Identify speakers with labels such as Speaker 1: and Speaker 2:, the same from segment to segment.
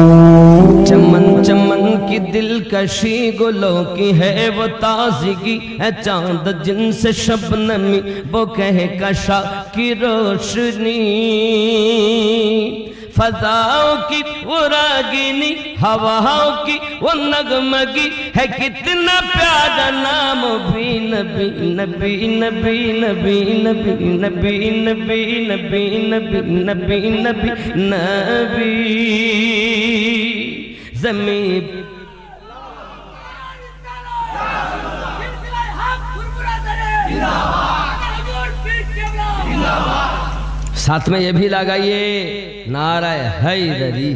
Speaker 1: चमन चमन की दिलकशी गुलों की है वो ताज़गी है, चांद जिनसे शबनमी वो कह कशा की रोशनी। फजाओं की वो रागिनी हवाओं की वो नगमगी है, कितना प्यारा नाम भी नबी नबी नबी नबी नबी नबी नबी नबी नबी नबी नबी नबी ज़मीन। साथ में ये भी लगाइए नारा हैदरी,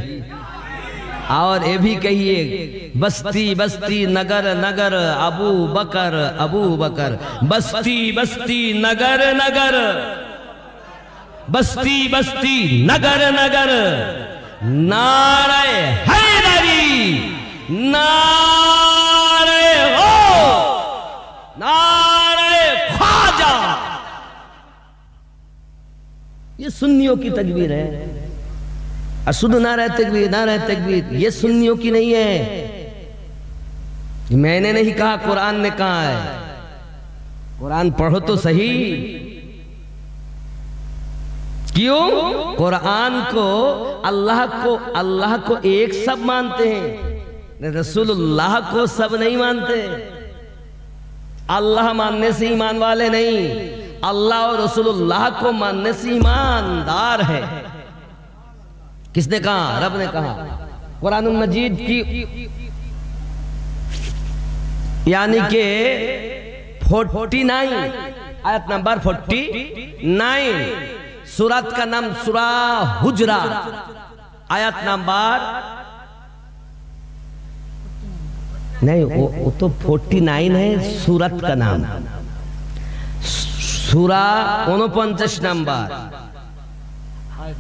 Speaker 1: और ये भी कहिए बस्ती बस्ती नगर नगर अबू बकर अबू बकर, बस्ती बस्ती नगर नगर, बस्ती बस्ती नगर नगर, नारा हैदरी, नारे हो, नारे ख्वाजा। ये सुन्नियों की तकबीर है। असुद नारा तकबीर, नारा तकबीर, ये सुन्नियों की नहीं है। मैंने नहीं कहा, कुरान ने कहा है। कुरान पढ़ो तो सही। क्यों? कुरान को अल्लाह को एक सब मानते हैं, रसूलुल्लाह को सब नहीं मानते। अल्लाह मानने से ईमान वाले नहीं, अल्लाह और रसूलुल्लाह को मानने से ईमानदार है। किसने कहा? रब ने कहा। कुरान मजीद की यानी के 49 आयत नंबर 49, सूरत का नाम सूरा हुजरा, आयत नंबर नहीं, वो तो 49 है सूरत का नाम। सूरा 49 नंबर,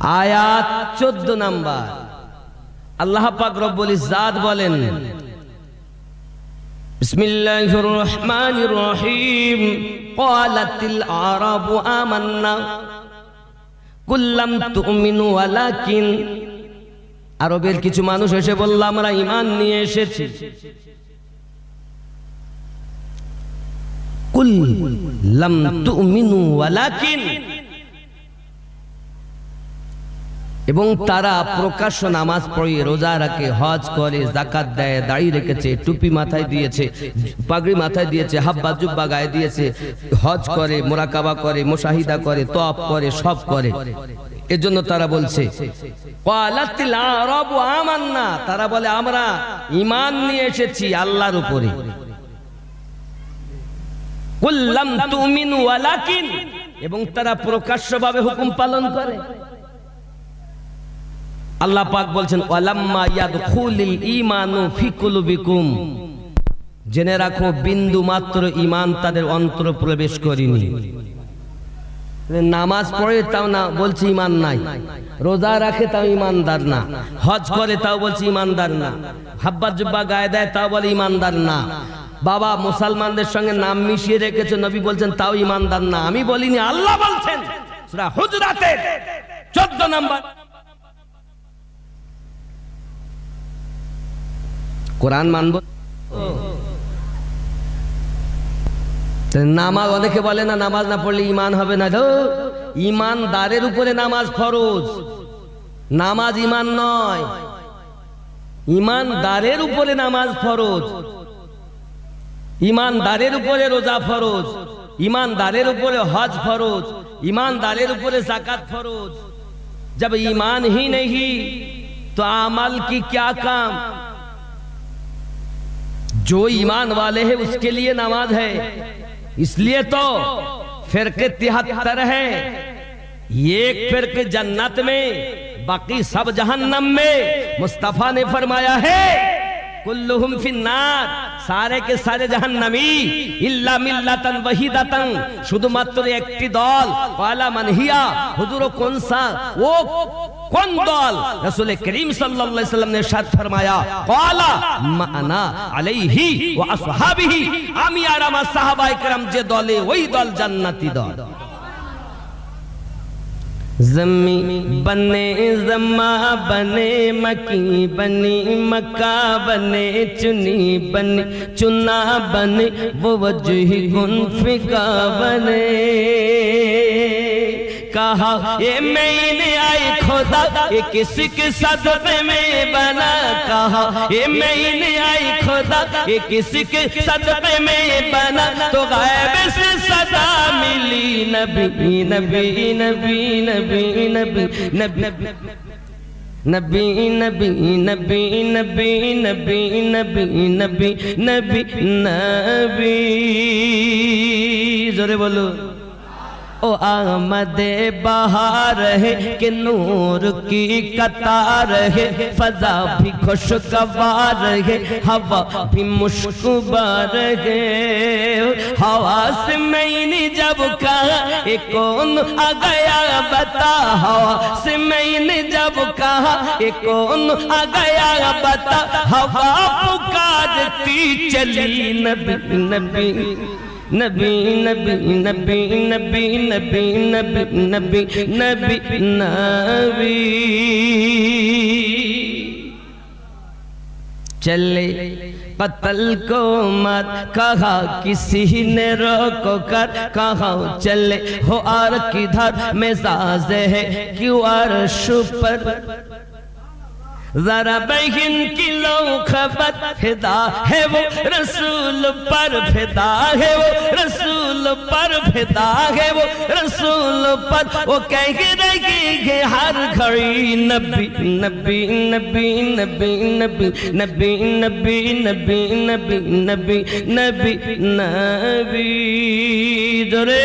Speaker 1: आयात 14 नंबर। अल्लाह पाक रब्बुल इज्जत बोलेन, बिस्मिल्लाहिर रहमानिर रहीम, क़ालतिल आराबु आमन्ना कुल लम तुमिनु वलाकिन। আরবের কিছু মানুষ এসে বলল আমরা ঈমান নিয়ে এসেছি। কুল লাম তুমিনু ওয়ালাকিন, এবং তারা প্রকাশ্য নামাজ পড়ে, রোজা রাখে, হজ করে, যাকাত দেয়, দাড়ি রেখেছে, টুপি মাথায় দিয়েছে, পাগড়ি মাথায় দিয়েছে, হাব্বা জুব্বা গায়ে দিয়েছে, হজ করে, মুরাকাবা করে, মুশাহিদা করে, তওয়াফ করে, সব করে। এজন্য তারা বলছে ক্বালাতিল আরাবু আমান্না, তারা বলে আমরা ঈমান নিয়ে এসেছি আল্লাহর উপরে। কুল লাম তুমিনু ওয়ালাকিন, এবং তারা প্রকাশ্যভাবে হুকুম পালন করে। আল্লাহ পাক বলছেন ওয়ালাম্মা ইয়াদখুলিল ঈমানু ফি কুলুবিকুম, জেনে রাখো বিন্দু মাত্র ঈমান তাদের অন্তরে প্রবেশ করেনি। নামাজ পড়ে তাও না বলছে ঈমান নাই, রোজা রাখে তাও ঈমানদার না, হজ করে তাও বলছে ঈমানদার না, হাব্বা জুব্বা গায়ে দেয় তাও বলে ঈমানদার না, বাবা মুসলমানদের সঙ্গে নাম মিশিয়ে রেখেছে, নবী বলছেন তাও ঈমানদার না। আমি বলিনি, আল্লাহ বলছেন সূরা হুজরাতের 14 নম্বর। কোরআন মানব। নামাজ অনেকে বলে না নামাজ না পড়লে ঈমান হবে না। ঈমানদারের উপরে নামাজ ফরজ, নামাজ ঈমান নয়। ঈমানদারের উপরে নামাজ ফরজ, ঈমানদারের উপরে রোজা ফরজ, ईमानदारेर ऊपर हज फरोज, ईमानदारेर ऊपर ज़कात फरोज। जब ईमान ही नहीं तो अमल की क्या काम। जो ईमान वाले हैं उसके लिए नमाज है। इसलिए तो फिरके 73 है, एक फिरके जन्नत में, बाकी सब जहन्नम में। मुस्तफा ने फरमाया है कुल्लुहुम फिन्नार, सारे के सारे जहन्नमी इल्ला मिल्लातन वहीदातन, शुधुमात्र एक दल। काला मनहिया, हुजूर कौन सा, वो कौन दल। रसूल करीम सल्लल्लाहु अलैहि वसल्लम ने इरशाद फरमाया काला माना अलैहि व अस्हाबिही, आमी আর আমার সাহাবায়ে কেরাম যে দলে, ওই দল জান্নাতি দল। जमी बने जमा बने मकी बनी मक्का बने चुनी बनी चुना बने वो वजही गुन फिका बने। कहा ये मैंने आई खुदा ये किसी के सदक़े में बना। कहा ये मैंने आई खुदा ये किसी के सदक़े में बना। तो गायब से सदा मिली नबी नबी नबी नबी नबी नबी नबी नबी नबी नबी नबी नबी नबी नबी नबी। जोरे बोलो। ओ आमदे बहार है कि नूर की कतार है, फजा भी खुशगवार है हवा भी मुश्कुबार है। हवा से मैंने जब कहा ये कौन आ गया बता। हवा से मैंने जब कहा ये कौन आ गया बता। हवा पुकारती चली नबी नबी नबी नबी नबी नबी नबी नबी नबी नबी नबी। चले कत्ल को मत कहा किसी ने रोको कर। कहा चले हो आर किधर मिजाज है क्यों अर्श पर। जरा बहन की लो खबर फिदा है वो रसूल पर फिदा है वो रसूल पर फिदा है वो रसूल पर। वो कह रही हर घड़ी नबी नबी नबी नबी नबी नबी नबी नबी नबी नबी नबी नबी। जोरे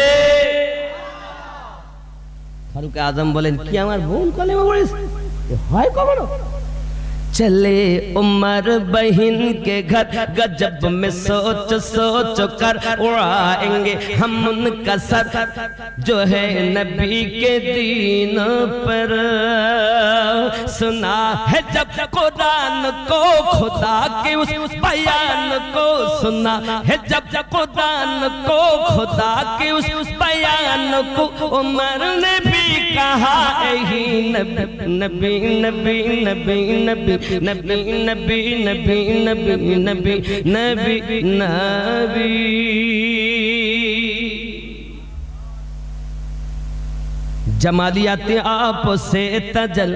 Speaker 1: फारूक आजम बोलेन कि আমার বোন কলেমা পড়েছে হয় কখনো। चले उमर बहन के घर गजब में सोच सोच कर उड़ाएंगे हम उनका सर जो है नबी के दीन पर। सुना है जब कुरान को खुदा के उस बयान को। सुना है जब कुरान को खुदा के उस बयान को। उमर ने भी कहा यही नबी नबी नबी नबी नबी नबी नबी नबी नबी नबी नबी नबी। जमालियात आप से तजल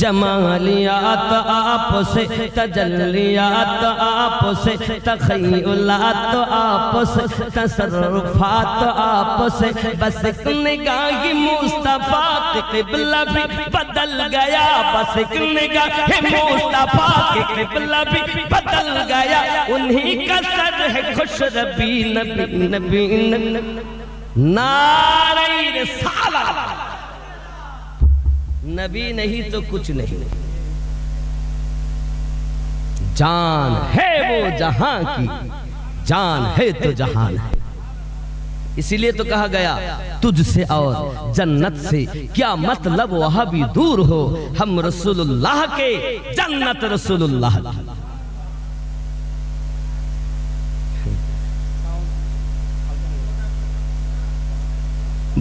Speaker 1: जमालियात आप से तजल्लियात आप से तख़य्युलात आप से तसर्रुफात आप से। बस एक निगाह मुस्तफा के क़िबला भी बदल गया। बस एक निगाह मुस्तफा के क़िबला भी बदल गया। उन्हीं का सर है खुशरबी नबी नबी नबी। नारे रिसालत नबी नहीं तो कुछ नहीं। जान है वो जहां की जान है तो जहान है। इसीलिए तो कहा गया तुझसे और जन्नत से क्या मतलब वहां भी दूर हो। हम रसूलुल्लाह के जन्नत रसूलुल्लाह।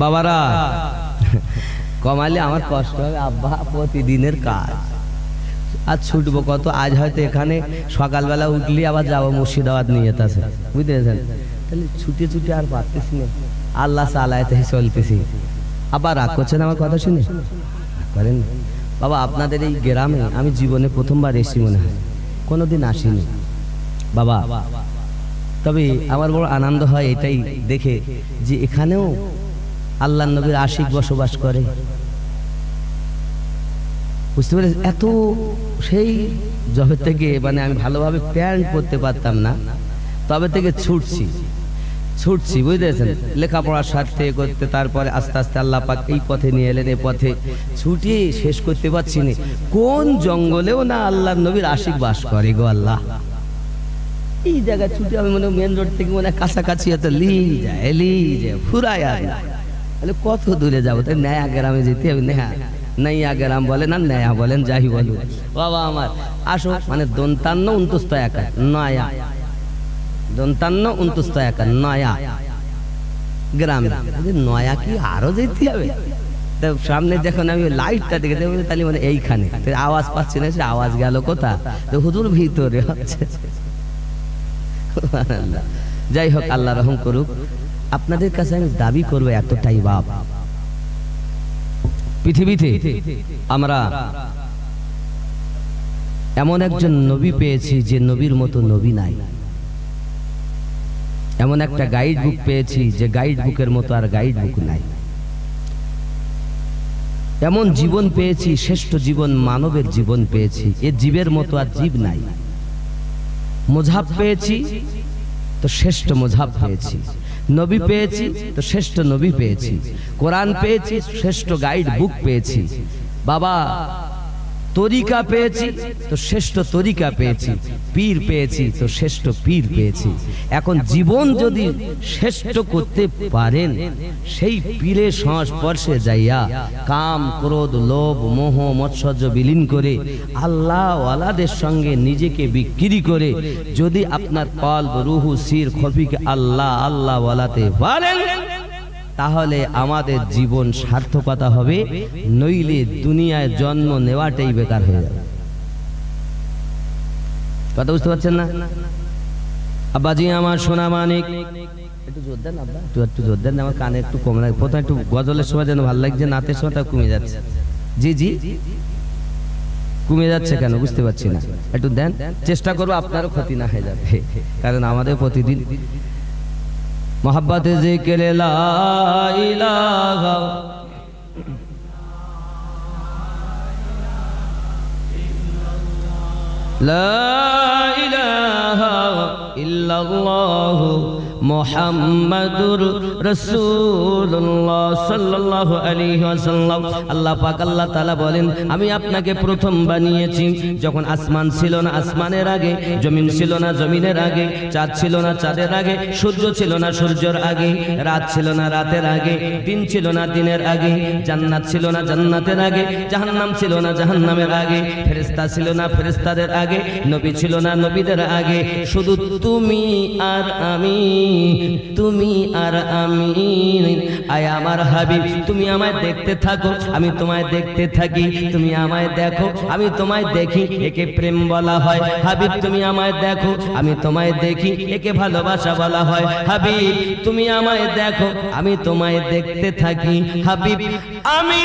Speaker 1: বাবারা কমালে আমার কষ্ট হবে। আব্বা প্রতিদিনের কাজ আজ ছুটবো কত। আজ হয়তো এখানে সকালবেলা উঠলি আবার যাবো মুর্শিদাবাদ নিয়ে যেতেছে বুঝতে পেরেছেন। তাহলে ছুটে ছুটে আর পারতেছি না। আল্লাহ চালাইতে চলতেছি। আবার রাগ করছেন আমার কথা শুনে করেন। বাবা আপনাদের এই গ্রামে আমি জীবনে প্রথমবার এসেছি মনে হয়, কোনোদিন আসিনি বাবা। তবে আমার বড় আনন্দ হয় এটাই দেখে যে এখানেও আল্লাহর নবীর আশিক বসবাস করে। বুঝতে পেরেছ। এত সেই জবে থেকে মানে আমি ভালোভাবে প্যান্ট পরতে পারতাম না, তবে থেকে ছুটছি বুঝতে পেরেছেন। লেখাপড়ার স্বার্থে করতে তারপরে আস্তে আস্তে আল্লাহ পাক এই পথে নিয়ে এলেন। এই পথে ছুটি শেষ করতে পারছি না। কোন জঙ্গলেও না আল্লাহর নবীর আশিক বাস করে গো আল্লাহ। এই জায়গায় ছুটি আমি মনে মেন রোড থেকে মনে কাছাকাছি হয়তো লি যায় ফুরায় আর না। তাহলে কত দূরে যাবো। তাই নয়া গ্রামে যেতে হবে। নয়া গ্রাম বলেন আর নয়া বলেন যাই বলুন বাবা আমার। আসো মানে ৫২ নয়া ৫২ নয়া গ্রামে। নয়া কি আরো যেতে হবে? সামনে যখন আমি লাইটটা দেখে দেবো তাহলে মানে এইখানে আওয়াজ পাচ্ছি না, সে আওয়াজ গেল কোথা? হুজুর ভিতরে হচ্ছে। যাই হোক, আল্লাহ রহম করুক। আপনাদের কাছে আমি দাবি করবো এতটাই, বাপ, পৃথিবীতে আমরা এমন একজন নবী পেয়েছি যে নবীর মতো নবী নাই। এমন একটা গাইড বুক পেয়েছি যে গাইড বুকের মতো আর গাইড বুক নাই। এমন জীবন পেয়েছি, শ্রেষ্ঠ জীবন, মানবের জীবন পেয়েছি, এ জীবের মতো আর জীব নাই। মুজাব পেয়েছি তো শ্রেষ্ঠ মুজাব পেয়েছি, নবী পেয়েছি তো শ্রেষ্ঠ নবী পেয়েছি, কোরআন পেয়েছি, শ্রেষ্ঠ গাইড বুক পেয়েছি, বাবা তরিকা পেয়েছি তো শ্রেষ্ঠ তরিকা পেয়েছি, পীর পেয়েছি তো শ্রেষ্ঠ পীর পেয়েছি। এখন জীবন যদি শ্রেষ্ঠ করতে পারেন, সেই পীরের সংস্পর্শে যাইয়া কাম, ক্রোধ, লোভ, মোহ, মৎসর্য বিলীন করে আল্লাহ ওয়ালাদের সঙ্গে নিজেকে বিক্রি করে যদি আপনার কলব, রুহু, শির, খফিকে আল্লাহ আল্লাহ ওয়ালাতে পারেন, তাহলে আমাদের জীবন সার্থকতা হবে, নইলে দুনিয়ায় জন্ম নেওয়াটাই বেকার হয়ে যাবে। কথা বুঝতে পারছেন না? আব্বাজি আমার সোনা মানিক, একটু জোর দেন আব্বা, একটু জোর দেন, আমার কানে একটু কম লাগে। প্রথমে একটু গজলের সময় যেন ভালো লাগছে, নাতের সময় কমে যাচ্ছে। জি জি, কমে যাচ্ছে কেন বুঝতে পারছি না, একটু দেন, চেষ্টা করবো আপনারও ক্ষতি না হয়ে যাবে, কারণ আমাদের প্রতিদিন मोहब्बत ज़िक्र ला इलाहा ला इलाहा इल्लल्लाह मुहम्मदुर रसूलुल्लाह सल्लल्लाहु अलैहि वसल्लम। আল্লাহ পাক আল্লাহ তাআলা বলেন, আমি আপনাকে প্রথম বানিয়েছি যখন আসমান ছিল না আসমানের আগে, জমিন ছিল না জমিনের আগে, চাঁদ ছিল না চাঁদের আগে, সূর্য ছিল না সূর্যের আগে, রাত ছিল না রাতের আগে, দিন ছিল না দিনের আগে, জান্নাত ছিল না জান্নাতের আগে, জাহান্নাম ছিল না জাহান্নামের আগে, ফেরেশতা ছিল না ফেরেশতাদের আগে, নবী ছিল না নবীদের আগে, শুধু তুমি আর আমি, তুমি আর আমি। আয় আমার হাবিব, তুমি আমায় দেখতে থাকো, আমি তোমায় দেখতে থাকি, তুমি আমায় দেখো, আমি তোমায় দেখি, একে প্রেম বলা হয়। হাবিব তুমি আমায় দেখো, আমি তোমায় দেখি, একে ভালোবাসা বলা হয়। হাবিব তুমি আমায় দেখো, আমি তোমায় দেখতে থাকি। হাবিব আমি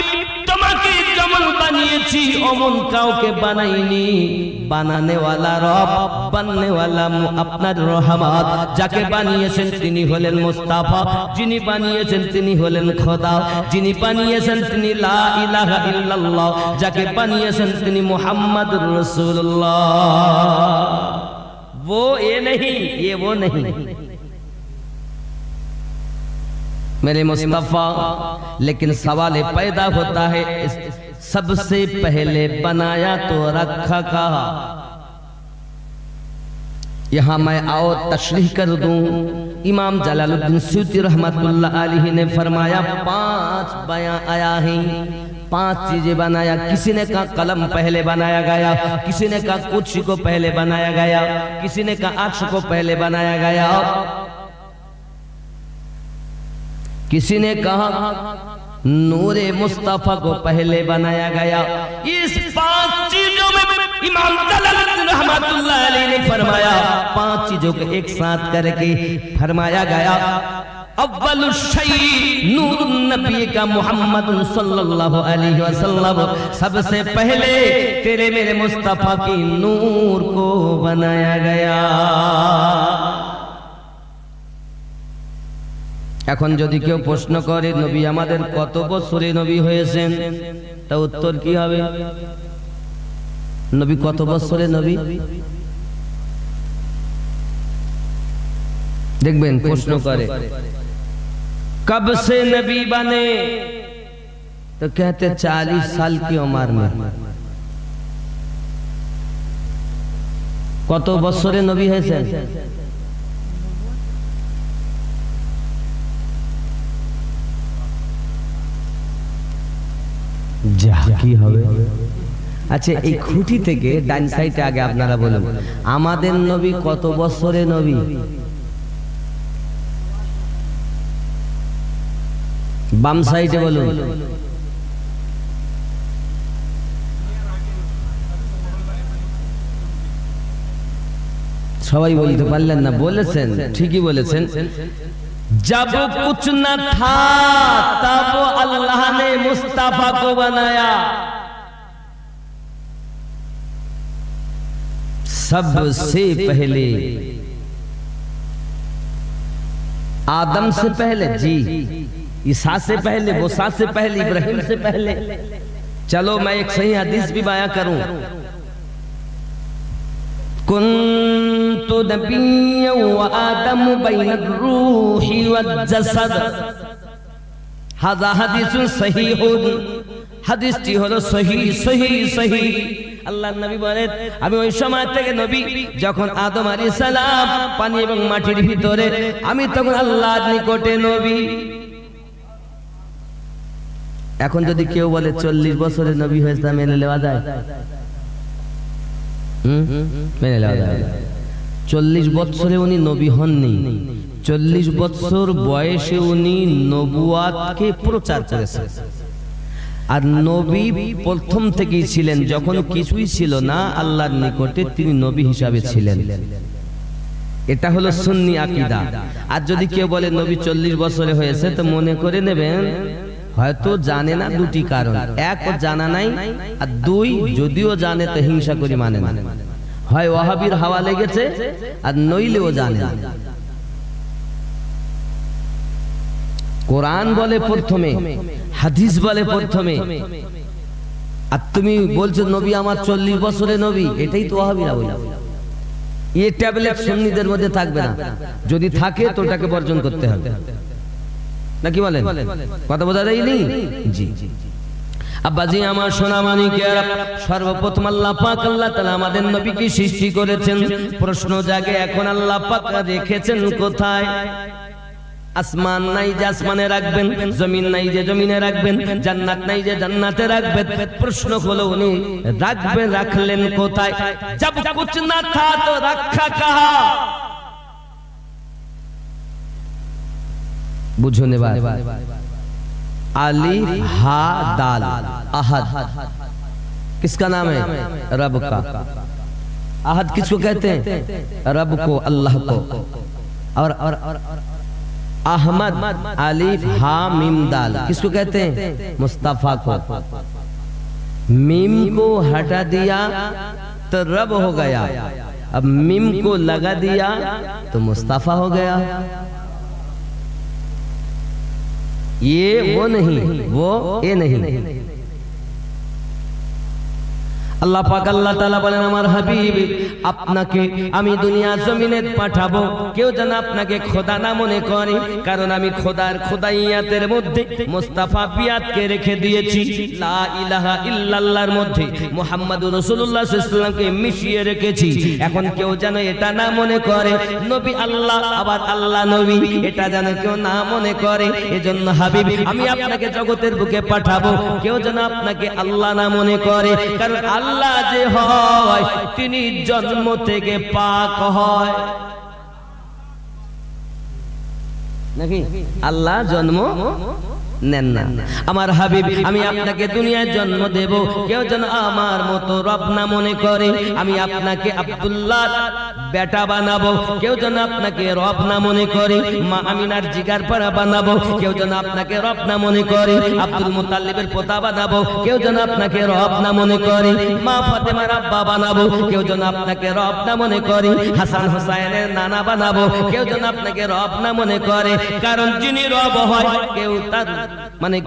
Speaker 1: তোমাকে যেমন বানিয়েছি অমন কাউকে বানাইনি, বানানেওয়ালা রব, বানানেওয়ালা আপনার রহমত। যাকে বানিয়েছেন তিনি হলেন মুস্তাফা, যিনি বানিয়েছেন তিনি হলেন খোদা, যিনি বানিয়েছেন তিনি লা ইলাহা ইল্লাল্লাহ, যাকে বানিয়েছেন তিনি মুহাম্মাদুর রাসূলুল্লাহ। वो ये नहीं, ये वो नहीं, मेरे मुस्तफा। लेकिन सवाल पैदा होता है, सबसे पहले बनाया तो रखा कहा। यहाँ मैं आओ तशरीह कर दूं। इमाम जलालुद्दीन सूती रहमतुल्लाह अलैहि ने फरमाया 5 बयां आया है, 5 चीजें बनाया। किसी ने कहा कलम पहले बनाया गया, किसी ने कहा कुर्सी को पहले बनाया गया, किसी ने कहा अर्श को पहले बनाया गया, किसी ने कहा नूरे मुस्तफा को पहले बनाया गया। इस 5 चीजों में इमाम जलालुद्दीन रहमतुल्लाह अलैहि ने फरमाया 5 चीजों को एक साथ करके फरमाया गया। अव्वलुश शै नूरुन नबी का मुहम्मद सल्लल्लाहु अलैहि वसल्लम, सबसे पहले तेरे मेरे मुस्तफा की नूर को बनाया गया। এখন যদি কেউ প্রশ্ন করে নবী আমাদের কত বছরে নবী হয়েছেন, তা উত্তর কি হবে? নবী কত বছরে নবী? দেখবেন প্রশ্ন করে कब से नबी बने, तो कहते 40 साल की उम्र में। কত বছরে নবী হয়েছেন? যা কি হবে। আচ্ছা এই খুঁটি থেকে ডান সাইডে আগে আপনারা বলুন আমাদের নবী কত বছরে নবী? বাম সাইডে বলুন। সবাই বলতে পারলেন না, বলেছেন, ঠিকই বলেছেন। जब कुछ न था तब अल्लाह ने मुस्तफा को बनाया, सबसे पहले आदम से पहले, जी ईसा से पहले, मूसा से पहले, इब्राहिम से पहले। चलो मैं एक सही हदीस भी बयां करूं। कुन्तु नबिय्यन व आदम बैन रूहि वज्जसद। हाज़ा हादीसुन सहीहुन, হাদিসটি হলো সহি সহি সহি। আল্লাহর নবী বলেন, আমি ওই সময় থেকে নবী যখন আদম আলাইহিস সালাম পানি এবং মাটির ভিতরে, আমি তখন আল্লাহর নিকটে নবী। এখন যদি কেউ বলে 40 বছরে নবী হয়েছে, মেনে নেওয়া যায়? মেনে নেওয়া যায়। 40 বছরে উনি নবী হননি, 40 বছর বয়সে উনি নবুয়াতকে প্রচার করেছেন। আর নবী প্রথম থেকেই ছিলেন, যখন কিছুই ছিল না আল্লাহর নিকটে তিনি নবী হিসাবে ছিলেন। এটা হলো সুন্নি আকীদা। আর যদি কেউ বলে নবী 40 বছরে হয়েছে, তো মনে করে নেবেন হয়তো জানে না দুটি কারণ, এক জানা নাই, আর দুই যদিও জানে তো হিংসা করে মানে না। হয় ওয়াহাবির হাওয়া লেগেছে, আর নইলেও জানে না। কোরআন বলে প্রথমে, হাদিস বলে প্রথমে, আর তুমি বলছো নবী আমার 40 বছরে নবী। এটাই তো ওয়াহাবিরা বলে। এই ট্যাবলেট সুন্নিদের মধ্যে থাকবে না, যদি থাকে তো ওটাকে বর্জন করতে হবে, নাকি বলেন? কথা বোঝা যায়নি? জি আব্বাজি আমার সোনা মানিকেরা, সর্বপ্রথম আল্লাহ পাক আল্লাহ তাআলা আমাদের নবীকে সৃষ্টি করেছেন। প্রশ্ন জাগে এখন আল্লাহ পাক রেখেছেন কোথায়? আসমান নাই যে আসমানে রাখবেন, জমিন নাই যে জমিনে রাখবেন, জান্নাত নাই যে জান্নাতে রাখবেন। প্রশ্ন হলো উনি রাখবেন, রাখলেন কোথায়? জব কুছ না থা তো রাখা কাহা? বুঝো নে বাত। अलिफ हा दाल अहद किसका नाम है? रब का। अहद किसको कहते हैं? रब को, अल्लाह को। और अहमद अलिफ हा मीम दाल किसको कहते हैं? मुस्तफा को। मीम को हटा दिया तो रब हो गया, अब मीम को लगा दिया तो मुस्तफा हो गया। ये वो नहीं, वो ये नहीं। আল্লাহ পাক আল্লাহ তাআলা বলেন, আমার হাবিব আপনাকে আমি দুনিয়া জমিনে পাঠাবো, কেউ যেন আপনাকে খোদা না মনে করে, কারণ আমি খোদার খোদাইয়াতের মধ্যে মুস্তাফা বিয়াতকে রেখে দিয়েছি। লা ইলাহা ইল্লাল্লাহর মধ্যে মুহাম্মাদুর রাসূলুল্লাহ সাল্লাল্লাহু আলাইহি ওয়াসাল্লামকে মিশিয়ে রেখেছি। এখন কেউ যেন এটা না মনে করে নবী আল্লাহ আবার আল্লাহ নবী, এটা যেন কেউ না মনে করে। এজন্য হাবিব আমি আপনাকে জগতের বুকে পাঠাবো, কেউ যেন আপনাকে আল্লাহ না মনে করে, কারণ আল্লাহ যে হয় তিনি জন্ম থেকে পাক হয়, নাকি? আল্লাহ জন্ম নেন না। আমার হাবিব আমি আপনাকে দুনিয়ায় জন্ম দেব, কেউ যেন আমার মতো রব না মনে করে। আমি আপনাকে আব্দুল্লাহ বেটা বানাবো, কেউ যেন আপনাকে রব না মনে করে। মা আমিনার জিগার পাড়া বানাবো, কেউ যেন আপনাকে রব না মনে করে। আব্দুল মুত্তালিবের পোতা বানাবো, কেউ যেন আপনাকে রব না মনে করে। মা ফাতেমার আব্বা বানাবো, কেউ যেন আপনাকে রব না মনে করে। হাসান হোসাইনের নানা বানাবো, কেউ যেন আপনাকে রব না মনে করে। কারণ যিনি রব হয় কেউ তার মানে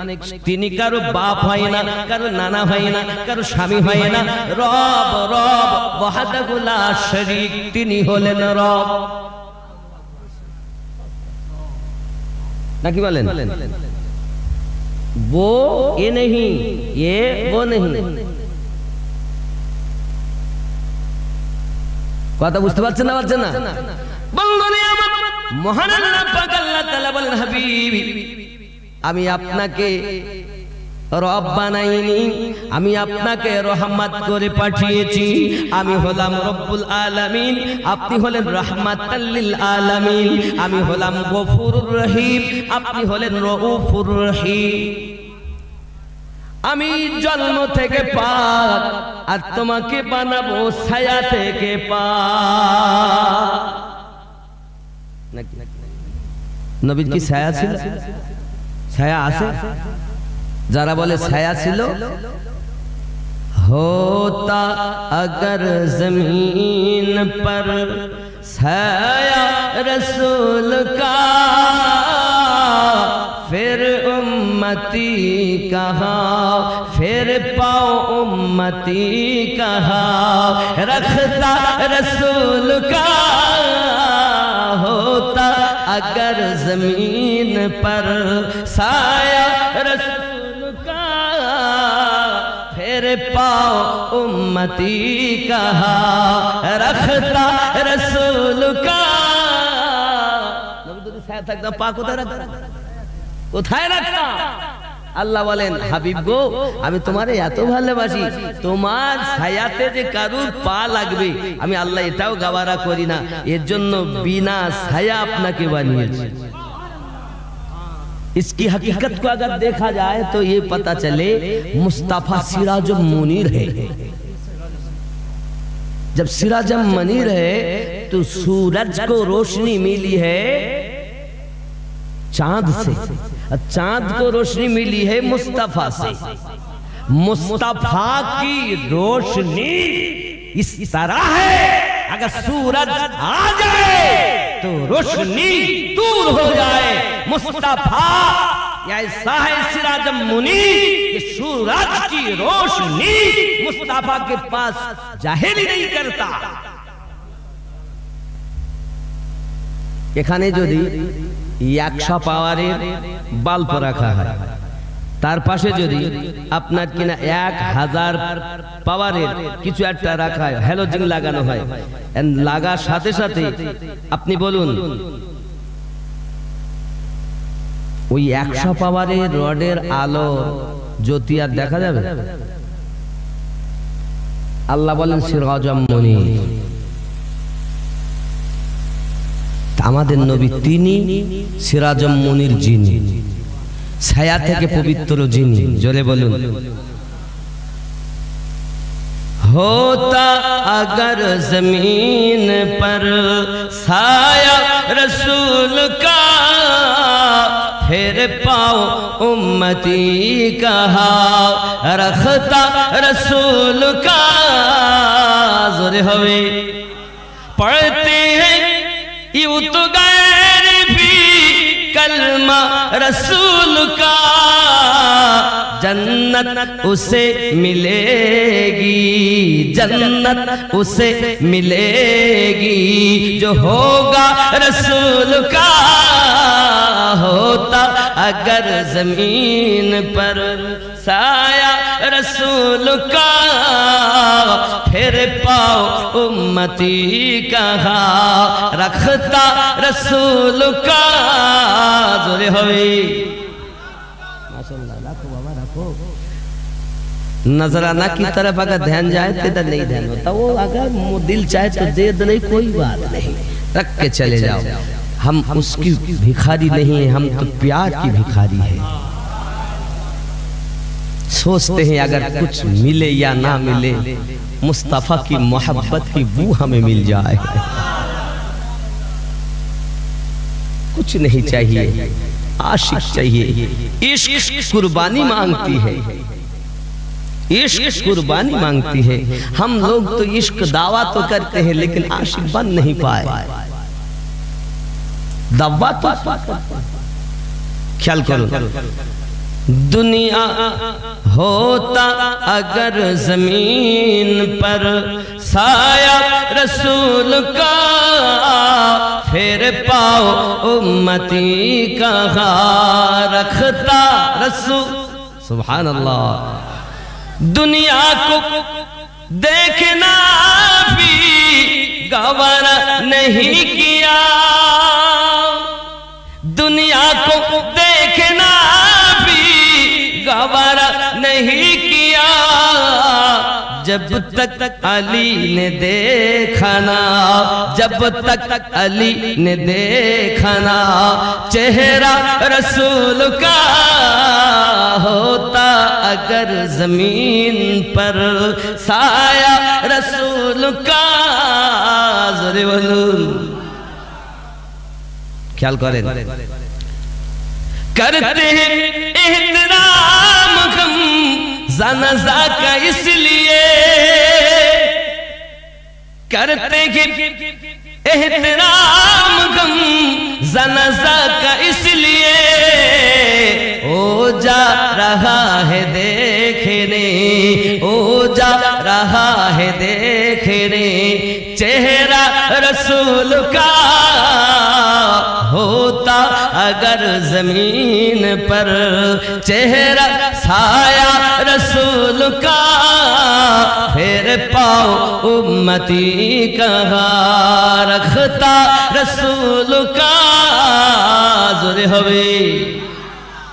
Speaker 1: তিনি কারো বাপ হয় না, কারো নানা হয় না, কারো স্বামী হয় না। রব রব ওয়াহদাহু লা শারীক, তিনি হলেন রব, নাকি বলেন? वो ये नहीं, ये वो नहीं। কথা বুঝতে পারছেন না? পারছেন না? বন্ধুরা আমার, মহান আল্লাহ পাক আল্লাহ তাআলা বলেন, হাবিব আমি আপনাকে রব্বানাইনি, আমি আপনাকে রহমত করে পাঠিয়েছি। আমি হলাম রব্বুল আলামিন, আপনি হলেন রাহমাতাল লিল আলামিন। আমি হলাম গফুরুর রহিম, আপনি হলেন রউফুর রহিম। আমি জন্ম থেকে পাক, আর তোমাকে বানাবো ছায়া থেকে পাক। নবীর কি ছায়া ছিল? ছায়া আছে? যারা বলে ছায়া ছিল, होता अगर जमीन पर साया रसूल का, फिर उम्मती कहाँ, फिर पाओ उम्मती कहाँ, रखता रसूल का। होता अगर जमीन पर साया रसूल का, फिर पाओ उम्मती कहा, रखता रसूल का। কোথায় রাখতা? আল্লাহ বলেন, হাবিব গো, আমি তোমারে এত ভালোবাসি, তোমার ছায়াতে যে কারুর পা লাগবে আমি আল্লাহ এটাও গাওয়ারা করি না, এর জন্য বিনা ছায়া আপনাকে বানিয়েছি। इसकी हकीकत को अगर देखा जाए तो ये पता चले मुस्तफा सिराजुम मुनीर है। जब सिराजुम मुनीर है तो सूरज को रोशनी मिली है चांद से, चांद को रोशनी मिली है मुस्तफा से। मुस्तफा की रोशनी इस तरह है, अगर सूरज आ जाए तो रोशनी दूर हो जाए। मुस्तफा ऐसा है सिराजुम मुनीर कि सूरज की रोशनी मुस्तफा के पास जाहिर ही नहीं करता। এখানে যদি 100 পাওয়ারের বাল্ব রাখা হয়, তার পাশে যদি আপনার কিনা 1000 পাওয়ারের কিছু একটা রাখা হয়, হ্যালোজেন লাগানো হয়, লাগার সাথে সাথে আপনি বলুন ওই 100 পাওয়ারের রডের আলো জ্যোতি আর দেখা যাবে? আল্লাহ বলেন সিরাজুম মুনীর। আমাদের নবী তিনি সিরাজুম মুনীর, যিনি ছায়া থেকে পবিত্র, যিনি। জোরে বলুন। होता अगर जमीन पर साया रसूल का, फिर पाओ उम्मती कहा, रखता रसूल का। जोरे हवे पढ़ते हैं यूं तो गैर भी कलमा रसूल का, जन्नत उसे मिलेगी, जन्नत उसे मिलेगी जो होगा रसूल का। होता अगर जमीन पर साया रसूल का, फिर पाओ उम्मती कहा, रखता रसूल का। जोरे होवे नजराना की तरफ अगर ध्यान जाए तो इधर नहीं ध्यान होता। वो अगर दिल चाहे तो दे दे, नहीं कोई बात नहीं, रख के चले जाओ। हम उसकी भिखारी नहीं है, हम तो प्यार की भिखारी है। सोचते हैं अगर कुछ मिले या ना मिले, मुस्तफा की मोहब्बत की बू हमें मिल जाए। कुछ नहीं चाहिए, आशिक चाहिए। इश्क कुर्बानी मांगती है, इश्क कुर्बानी मांगती है। हम लोग तो इश्क दावा तो करते हैं लेकिन आशिक बन नहीं पाए। दावा तो ख्याल करो। दुनिया होता अगर जमीन पर साया रसूल का, फिर पाओ उम्मती कहा, रखता रसूल। सुभान अल्लाह। दुनिया को देखना भी गवारा नहीं किया, दुनिया को देखना भी गवारा जब तक अली ने देखा ना, जब तक अली ने देखा ना चेहरा रसूल का होता, अगर जमीन पर साया रसूल का। ज़ोरे बोलो, ख्याल करें। करते हैं एहतराम हम जनाजा का इसलिए, करते हैं एहतराम हम जनाजा का इसलिए, ओ जा रहा है देखने, ओ जा रहा है देखने चेहरा रसूल का होता, अगर जमीन पर चेहरा साया रसूल का, फिर पाओ उम्मती कहाँ रखता रसूल का। ज़ोरे होवे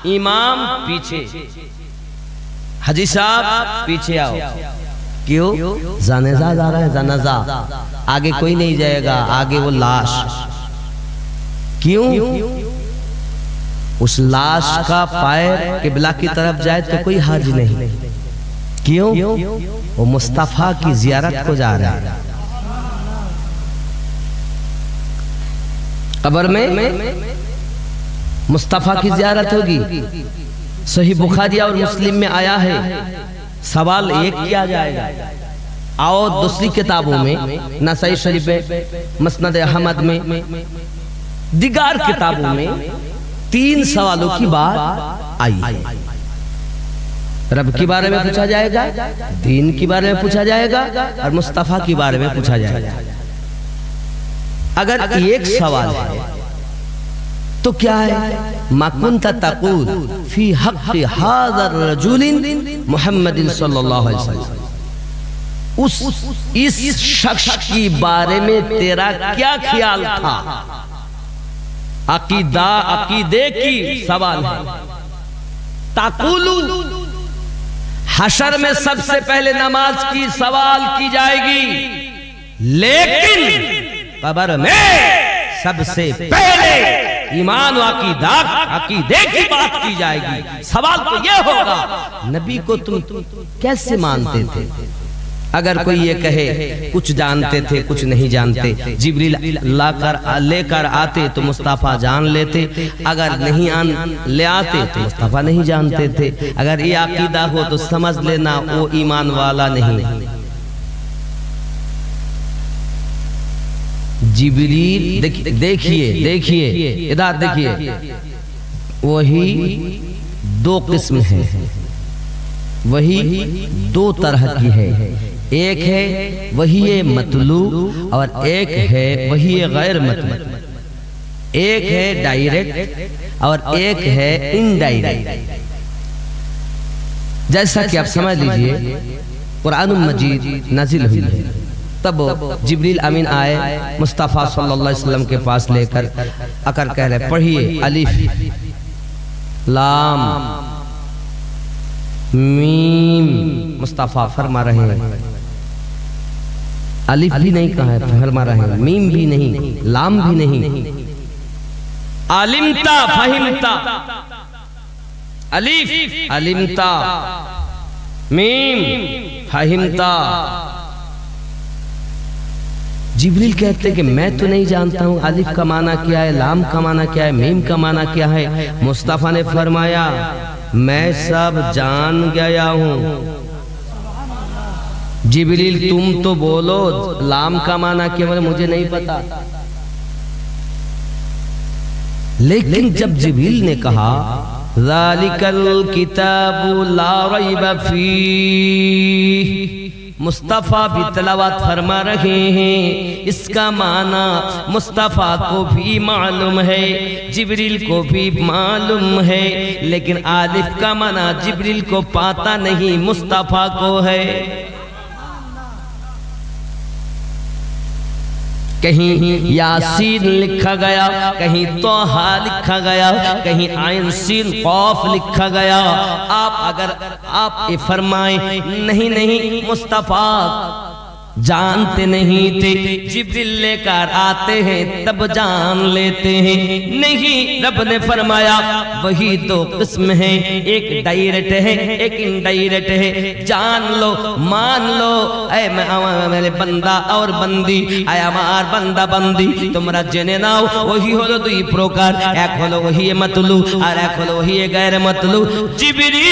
Speaker 1: इमाम पीछे, हाजी साहब पीछे आओ। क्यों? जनाजा जा रहा है, जनाजा आगे कोई नहीं जाएगा, आगे वो लाश। क्यों? उस लाश का पैर किबला की तरफ जाए तो कोई हर्ज नहीं। क्यों? वो मुस्तफा की जियारत को जा रहा है। कब्र में मुस्तफा की जियारत होगी। सही बुखारी और मुस्लिम में आया है। सवाल एक किया जाएगा। आओ दूसरी किताबों में, नसाई शरीफ में, मसनद अहमद में, दिगार किताबों में 3 सवालों की बात आई। रब के बारे में पूछा जाएगा, दीन के बारे में पूछा जाएगा और मुस्तफा के बारे में पूछा जाएगा। अगर एक सवाल है तो क्या है? मा कुन्ता तक़ूल फी हक़्क़ि हाज़र रजुलिन मुहम्मदिन सल्लल्लाहु अलैहि वसल्लम। इस शख्स के बारे में तेरा क्या ख्याल था? अकीदा, अकीदे की सवाल है। ताकुलू, हशर में सबसे पहले नमाज की सवाल की जाएगी, लेकिन कब्र में सबसे पहले ईमान व अकीदा, अकीदे की बात की जाएगी। सवाल तो यह होगा, नबी को तुम कैसे मानते थे? अगर कोई ये कहे कुछ जानते थे कुछ नहीं जानते, जिब्रील लेकर आते तो मुस्तफा जान लेते, अगर नहीं ले आते तो मुस्तफा नहीं जानते थे। अगर ये अकीदा हो तो समझ लेना वो ईमान वाला नहीं। जिब्रील देखिए देखिए इधर देखिए, वही 2 किस्म है, वही 2 तरह की है। एक है वही मतलूब और एक है वही गैर मतलूब। एक है डायरेक्ट और एक है इनडायरेक्ट। जैसा कि आप समझ लीजिए, कुरान मजीद नाजिल हुई है, तब जिब्रील अमीन आए मुस्तफ़ा सल्लल्लाहु अलैहि वसल्लम के पास लेकर आकर कह रहे, पढ़िए अलिफ लाम मीम। मुस्तफ़ा फरमा रहे हैं, अलिफ भी नहीं कहा है, फरमा रहे हैं, मीम भी नहीं, लाम भी नहीं। अलिमता फहिमता, अलिफ अलिमता, मीम फहिमता। जिब्रील कहते कि मैं तो नहीं जानता हूँ अलिफ का माना क्या है, लाम का माना क्या है, मीम का माना क्या है। मुस्तफ़ा ने फरमाया, मैं सब जान गया हूँ। जिब्रील तुम तो बोलो लाम का माना क्या, बोले मुझे नहीं पता। लेकिन जब जिब्रील ने कहा ज़ालिकल किताबु ला रैब फीह, मुस्तफ़ा भी तिलावत फरमा रहे हैं, इसका माना मुस्तफ़ा को भी मालूम है, जिब्रील को भी मालूम है, लेकिन आलिफ का माना जिब्रील को पता नहीं, मुस्तफ़ा को है। कहीं यासीन लिखा गया, कहीं तोहा लिखा गया, कहीं आइन सीन कौफ लिखा गया। आप ये फरमाएं नहीं नहीं मुस्तफा जानते नहीं थे, जिब्रील लेकर आते हैं तब जान लेते हैं। नहीं, रब ने फरमाया वही दो किस्म है, एक डायरेक्ट है एक इनडायरेक्ट है। जान लो मान लो ऐ मेरे बंदा और बंदी, ऐ আমার বান্দা বান্দি তোমরা জেনে নাও ওহি হলো দুই প্রকার, এক হলো ওহি মাতলু আর এক হলো ওহি গায়রে মাতলু। জিবরিল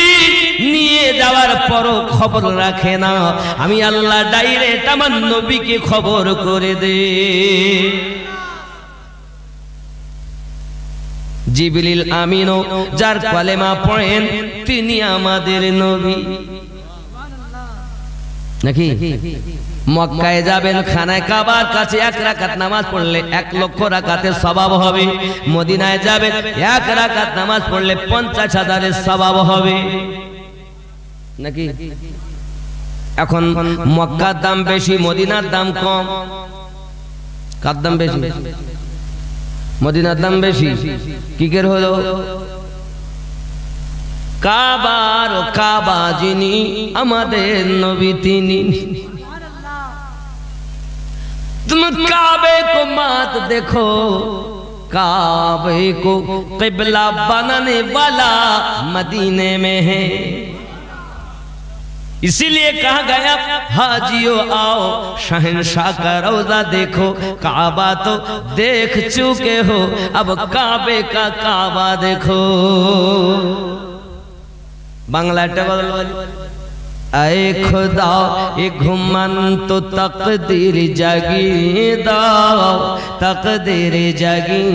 Speaker 1: নিয়ে যাওয়ার পরও খবর রাখে না, আমি আল্লাহ ডাইরেক্ট আমার নবীকে খবর করে দে। জিবরিল আমিনও যার কলেমা পড়েন তিনি আমাদের নবী নাকি? মক্কায় যাবেন, খানায় কাবার কাছে 1 রাকাত নামাজ পড়লে 1 লক্ষ রাকাতের সওয়াব হবে। মদিনায় যাবেন 1 রাকাত নামাজ পড়লে 50,000 সওয়াব হবে নাকি? এখন মক্কার দাম বেশি, মদিনার দাম কম। কার দাম বেশি? মদিনার দাম বেশি। কি করে হলো? কাবার ও কাবা যিনি আমাদের নবী তিনি। तुम काबे को मत देखो, काबे को क़िबला बनाने वाला मदीने में है। इसीलिए कहा गया हाजियों आओ शहंशाह का रौज़ा देखो। काबा तो देख चुके हो, अब काबे का काबा देखो। बांग्ला टेबल ऐ खुदा ये घुमन तो तकदीर जगी दाओ, तकदीर जगी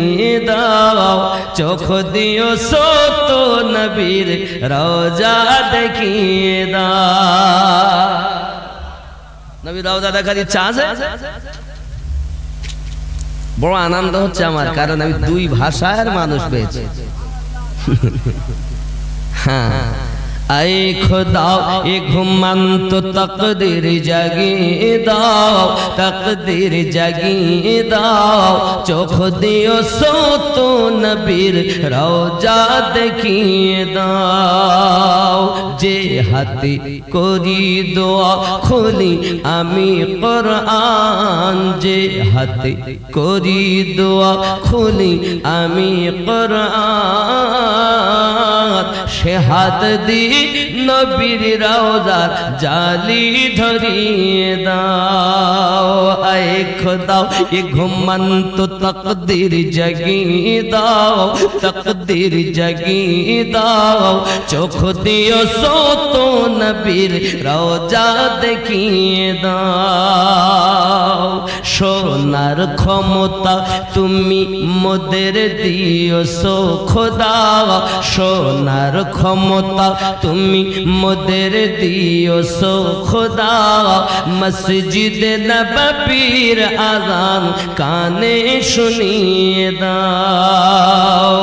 Speaker 1: दाओ। चोख दियो सो तो नबीर रौजा देखिए दाओ। नबी रौजा देखाর ইচ্ছা আছে? বড় আনন্দ হচ্ছে আমার, কারণ আমি দুই ভাষার মানুষ পেয়েছি। হ্যাঁ, ऐ खुदा ये घुमन तो तकदीर जगी दाओ, तकदीर जगी दाओ। चोख दियो सो तो नबीर रौजा देखिए दाओ। जे हाथी करी दोआ खुली आमी कुरआन, जे हाथी करी दोआ खुली आमी कुरआन। সে হাত দি নবীর রওজার জালি ধরিয়ে দাও। আয় খোদা এ ঘুমন তো তকদীর জাগিয়ে দাও, তকদীর জাগিয়ে দাও। চোখ দিও সো তো নবীর রওজা দেখিয়ে দাও। সোনার ক্ষমতা তুমি মোদের দিও সো খোদা, সোনার ক্ষমতা তুমি মোদের দিও সো খোদা। মসজিদ নববীর আযান কানে শুনিয়ে দাও।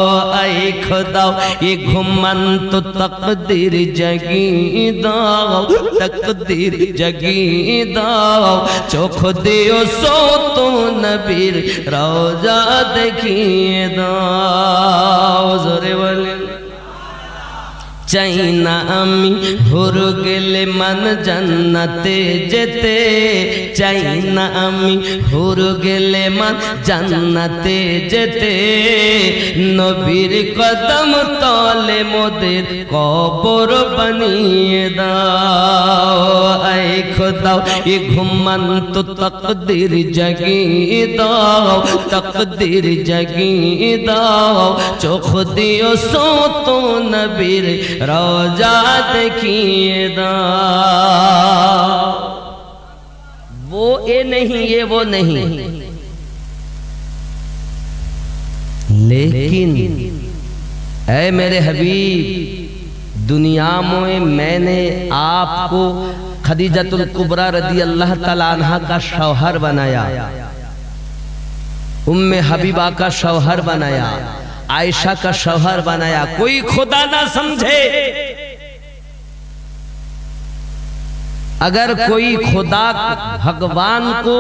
Speaker 1: আয় খোদা এ ঘুমন তো তকদীর জাগিয়ে দাও, তকদীর জাগিয়ে দাও। চোখ দিও সো তো নবীর রওজা দেখিয়ে দাও। জোরে বলেন চাই না আমি হুর গেলে মান জান্নাতে যেতে, চাই না আমি হুর গেলে মান জান্নাতে যেতে। নবীর কদম তলে মোদের কবর বানিয়ে দাও। আয় খোদা এ ঘুমন তো তকদীর জাগিয়ে দাও, তকদীর জাগিয়ে দাও। চোখ দিও সো তো নবীর রওজা দেখিয়ে দাও। वो ये नहीं ये वो नहीं, लेकिन ऐ मेरे हबीब दुनिया में मैंने आपको खदीजतुल कुबरा रदी अल्लाह ताला अन्हा का शौहर बनाया, उम्मे हबीबा का शौहर बनाया, आयशा का शौहर बनाया। कोई खुदा ना समझे, अगर कोई खुदा भगवान को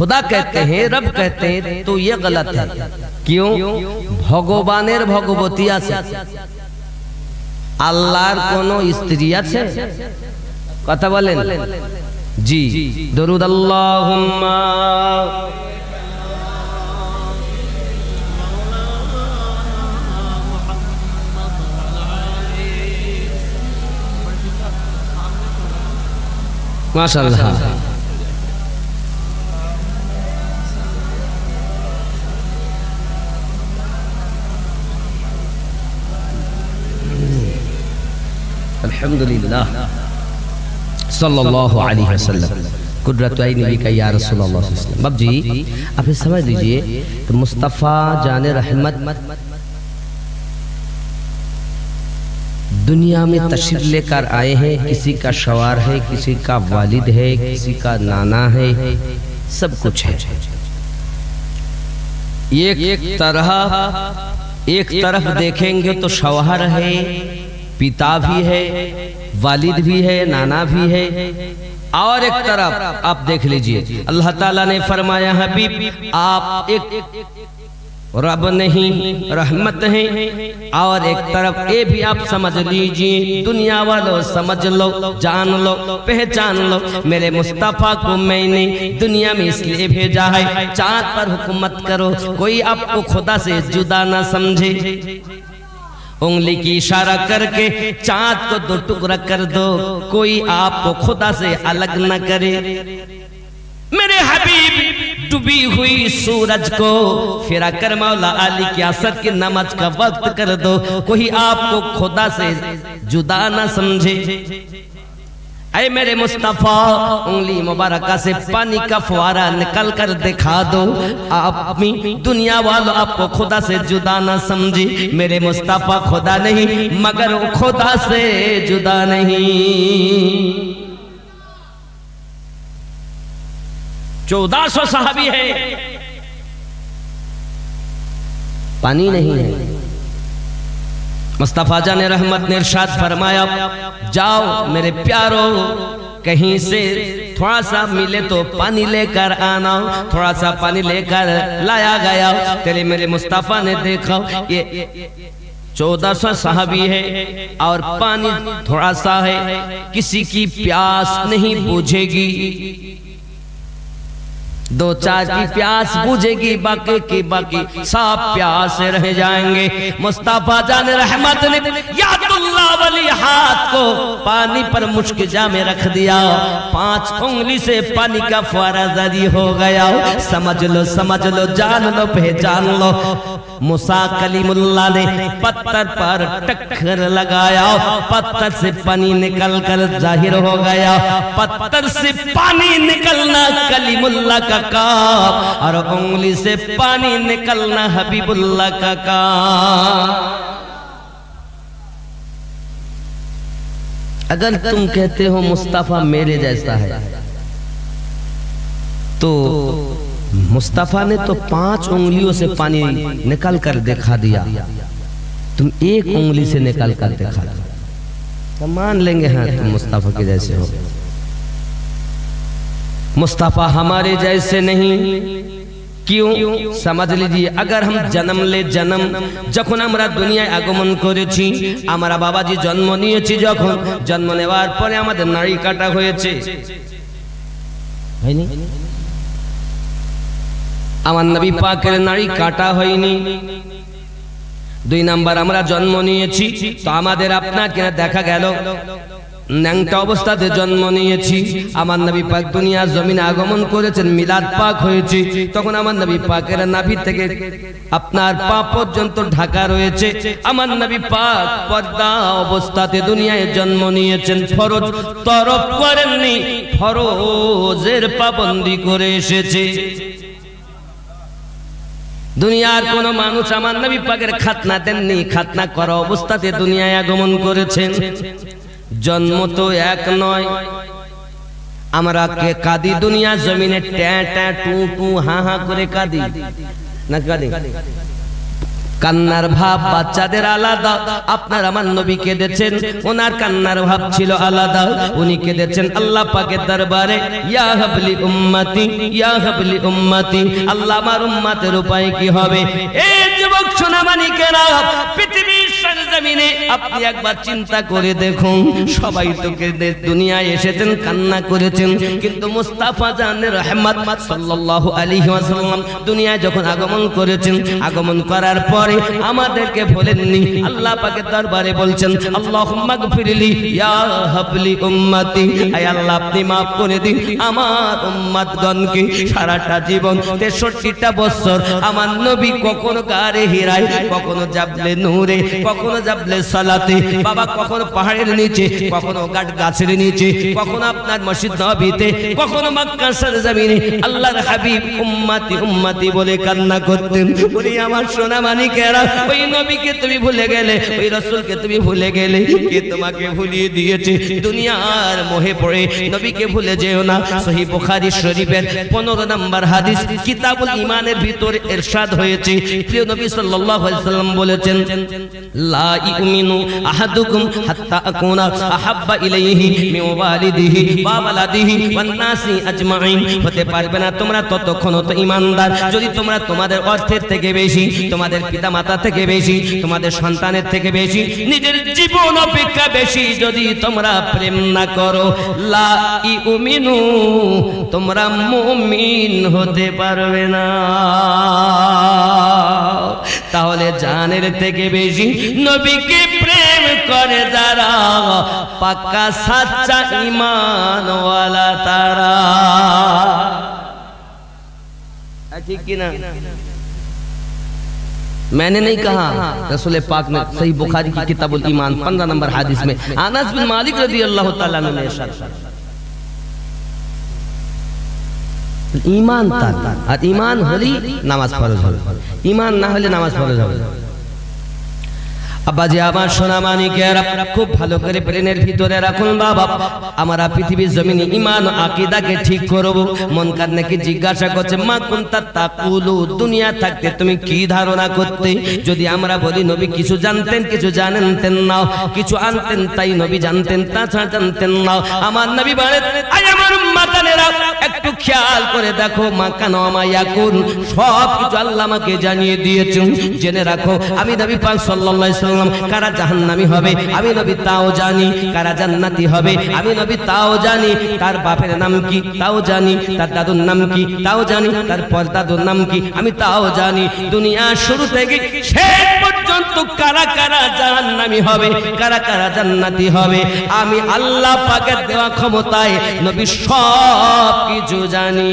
Speaker 1: खुदा कहते हैं, रब कहते हैं, तो ये गलत है। क्यों? भगवानेर भगवती आछे, आल्लाहर कोनो स्त्री आछे? कथा बोलेन जी। दरूद अल्लाहुम्मा माशाअल्लाह। अल्हम्दुलिल्लाह सल्लल्लाहु अलैहि वसल्लम। कुदरत आईनी भी का या रसूलुल्लाह सल्लल्लाहु अलैहि वसल्लम। बाप जी आप समझ लीजिए कि मुस्तफ़ा जाने रहमत दुनिया में तशरीफ लेकर आए हैं। किसी का शवार है, किसी का वालिद है, किसी का नाना है, सब कुछ है। एक तरफ देखेंगे तो शवार है, पिता भी है, वालिद भी है, नाना भी है। और एक तरफ आप देख लीजिए, अल्लाह ताला ने फरमाया हबीब आप एक रब नहीं रहमत है। और एक तरफ ये भी आप समझ लीजिए, दुनिया वालों समझ लो, जान लो, पहचान लो, मेरे मुस्तफ़ा को मैंने दुनिया में इसलिए भेजा है चाँद पर हुकूमत करो, कोई आपको खुदा से जुदा ना समझे। उंगली की इशारा करके चाँद को दो टुकड़ा कर दो, कोई आपको खुदा से अलग न करे। मेरे हबीब डूबी हुई सूरज को फिरा कर मौला अली की असर की नमाज का वक्त कर दो, कोई आपको खुदा से जुदा न समझे। ऐ मेरे मुस्तफ़ा उंगली मुबारका से पानी का फुवारा निकल कर दिखा दो, आप दुनिया वालों आपको खुदा से जुदा ना समझे। मेरे मुस्तफ़ा खुदा नहीं मगर वो खुदा से जुदा नहीं। 1400 सहाबी है, पानी नहीं है। मुस्तफ़ा जाने रहमत ने इरशाद फरमाया, जाओ मेरे प्यारो कहीं से थोड़ा सा मिले तो पानी लेकर आना। थोड़ा सा पानी लेकर लाया गया। तेरे मेरे मुस्तफ़ा ने देखा ये 1400 सहाबी है और पानी थोड़ा सा है, किसी की प्यास नहीं बुझेगी। 2-4 की प्यास बुझेगी, बाकी की बाकी सब प्यास से रह जाएंगे। मुस्तफ़ा जाने रहमत ने यादुल्लाह वाली हाथ को पानी पर मुश्किजा में रख दिया, 5 उंगली से पानी का फुवारा जारी हो गया। समझ लो, जान लो, पहचान लो। मूसा कलीमुल्लाह ने पत्थर पर टक्कर लगाया, पत्थर से पानी निकल कर जाहिर हो गया। पत्थर से पानी निकलना कलीमुल्लाह का काम और उंगली से पानी निकलना हबीबुल्लाह का काम। अगर तुम कहते हो मुस्तफ़ा मेरे जैसा है, तो मुस्तफ़ा ने तो 5 उंगलियों से पानी निकल कर दिखा दिया, तुम 1 उंगली से निकल कर दिखा दो तो मान लेंगे हाँ तुम मुस्तफ़ा के जैसे हो। मुस्तफ़ा हमारे जैसे नहीं। क्यों? समझ लीजिए, अगर हम जन्म যখন আমরা দুনিয়ায় আগমন করেছি, আমরা বাবাজি জন্ম নিয়েছি, যখন জন্ম নেওয়ার পরে আমাদের নাড়ি কাটা হয়েছে, হয়নি? আমার নবী পাকের নাড়ি কাটা হয়নি। 2 নাম্বার আমরা জন্ম নিয়েছি, তো আমাদের আপনাকে দেখা গেল ন্যাংটা অবস্থাতে জন্ম নিয়েছি। আমার নবী পাক দুনিয়া জমিনে আগমন করেছেন, মিলাদ পাক হয়েছে, তখন আমার নবী পাকের নাভি থেকে আপনার পা পর্যন্ত ঢাকা রয়েছে। আমার নবী পাক পর্দা অবস্থাতে দুনিয়ায় জন্ম নিয়েছেন, ফরজ তরফ করেননি, ফরজের পাবন্দি করে এসেছে। দুনিয়ার কোন মানুষ আমার নবী পাকের খাতনা দেননি, খাতনা করা অবস্থাতে দুনিয়ায় আগমন করেছেন। জন্ম তো এক নয়, আমরা কে কাঁদি দুনিয়া জমিনে, ট্যাঁ ট্যাঁ টু টু হা হা করে কাঁদি না কাঁদি? কান্নার ভাব বাচ্চাদের আলাদা। আপনার আমার নবী কেঁদেছেন, ওনার কান্নার ভাব ছিল আলাদা, উনি কেঁদেছেন আল্লাহ পাকের দরবারে, ইয়া হাবলি উম্মতি, ইয়া হাবলি উম্মতি, আল্লাহ আমার উম্মতের উপায় কি হবে? এই যুবক সোনামানিকেরা, পৃথিবীর সরজমিনে আপনি একবার চিন্তা করে দেখুন, সবাই তো দুনিয়ায় এসেছেন, কান্না করেছেন, কিন্তু মুস্তাফা জানের রহমত সাল্লাল্লাহু আলাইহি ওয়াসাল্লাম দুনিয়ায় যখন আগমন করেছেন, আগমন করার পরে আমাদেরকে ভুলেননি। আল্লাহ পাকের দরবারে বলছেন আল্লাহুম্মা গফিরলি ইয়া হাবলি উম্মতি, আয় আল্লাহ আপনি maaf করে দিন আমার উম্মতগণকে। সারাটা জীবন 63টা বছর আমার নবী কখনো গারে হিরায়, কখনো জাবলে নূরে, কখনো জাবলে সালাতে, বাবা কখনো পাহাড়ের নিচে, কখনো গাছের নিচে, কখনো আপনার মসজিদ নববীতে, কখনো মক্কা সরজমিনে আল্লাহর হাবিব উম্মতি উম্মতি বলে কান্না করতেন। বলি আমার সোনা মানিকেরা, ওই নবীকে তুমি ভুলে গেলে, ওই রাসূলকে তুমি ভুলে গেলে, কে তোমাকে ভুলিয়ে দিয়েছে? দুনিয়ার মোহে পড়ে নবীকে ভুলে যেও না। সহিহ বুখারী শরীফের 15 নম্বর হাদিস কিতাবুল ঈমানের ভিতরে ইরশাদ হয়েছে, প্রিয় নবী সাল্লাল্লাহু আলাইহি ওয়াসাল্লাম বলেছেন, লা ইউমিনু আহাদুকুম হাত্তা আকুনা আহাব্বা ইলাইহি মিন ওয়ালিদিহি ওয়া ওয়ালাদিহি ওয়ান নাসি আজমাইন। হতে পারবে না তোমরা ততক্ষণ তো ঈমানদার যদি তোমরা তোমাদের অর্থের থেকে বেশি, তোমাদের পিতামাতা থেকে বেশি, তোমাদের সন্তানের থেকে বেশি, নিজের জীবন অপেক্ষা বেশি যদি তোমরা প্রেম না করো, লা ইউমিনু, তোমরা মুমিন হতে পারবে না। তাহলে জানের থেকে বেশি নবীকে প্রেম করে যারা, পাক্কা সাচ্চা ঈমানওয়ালা তারা। ठीक कि ना? मैंने नहीं कहा, रसूल पाक ने सही बुखारी की किताबुल ईमान 15 नंबर हदीस में अनस बिन मालिक रदियल्लाहु ताला अन्हु ने इरशाद, ईमान था, और ईमान হলি নামাজ ফরজ হবে, ईमान না হলে নামাজ ফরজ হবে। আব্বাজি আমার সোনা মানিকেরা, খুব ভালো করে ব্রেনের ভিতরে রাখুন বাবা, আমরা পৃথিবীর জমিনে ঈমান ও আকীদাকে ঠিক করব। মন কান নাকি জিজ্ঞাসা করছে, মা কুনতা তাকুলু, দুনিয়া থাকতে তুমি কি ধারণা করতে? যদি আমরা বলি নবী কিছু জানতেন, কিছু জানতেন না, কিছু আনতেন তাই নবী জানতেন, তাছাড়া জানতেন না। আমার নবী বলেন, আয় আমার উম্মতানেরা, একটু খেয়াল করে দেখো, মা কান মা ইয়াকুন, সব কিছু আল্লাহ আমাকে জানিয়ে দিয়েছেন। জেনে রাখো আমি নবী পাক সাল্লাল্লাহু আলাইহি ওয়াসাল্লাম কারা জাহান্নামী হবে আমি নবী তাও জানি, কারা জান্নাতি হবে আমি নবী তাও জানি, তার বাপের নাম কি তাও জানি, তার দাদুর নাম কি তাও জানি, তার পরদাদুর নাম কি আমি তাও জানি। দুনিয়া শুরু থেকে শেষ পর্যন্ত কারা কারা জাহান্নামী হবে, কারা কারা জান্নাতি হবে, আমি আল্লাহ পাকের দেওয়া ক্ষমতায় নবী সব কিছু জানি।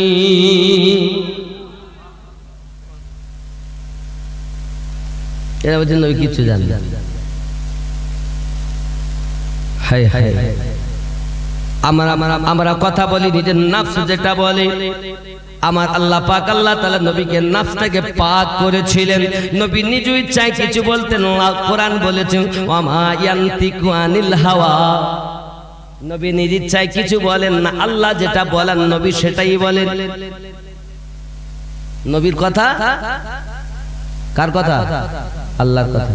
Speaker 1: এরা বলছেন নবী কিছু জানি, হায় হায়। আমরা কথা বলি নিজের নফস যেটা বলে, আমার আল্লাহ পাক আল্লাহ তাআলা নবীকে নফসটাকে পাক করেছিলেন। নবী নিজ ইচ্ছায় কিছু বলতেন না, কোরআন বলেছে ওয়া মা ইয়ানতিকু আনিল হাওয়া, নবী নিজ ইচ্ছায় কিছু বলেন না, আল্লাহ যেটা বলেন নবী সেটাই বলেন। নবীর কথা কার কথা? আল্লাহর কথা।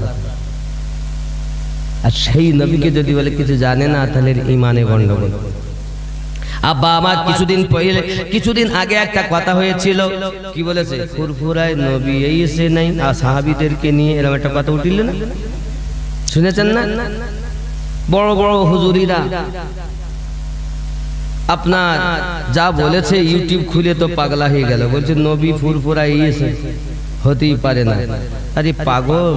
Speaker 1: আর সেই নবীকে যদি বলে কিছু জানে না, তাহলে ঈমানে গন্ডগোল। আব্বা আমার কিছুদিন আগে একটা কথা হয়েছিল, কি বলেছে, ফুরফুরায় নবী এই এসে নাই, আর সাহাবীদেরকে নিয়ে এরকম একটা কথা উঠিল না, শুনেছেন না? বড় বড় হুজুরিরা আপনার যা বলেছে, ইউটিউব খুলে তো পাগলা হয়ে গেল, বলছে নবী ফুরফুরায় এই এসে, হতেই পারে না। আরে পাগল,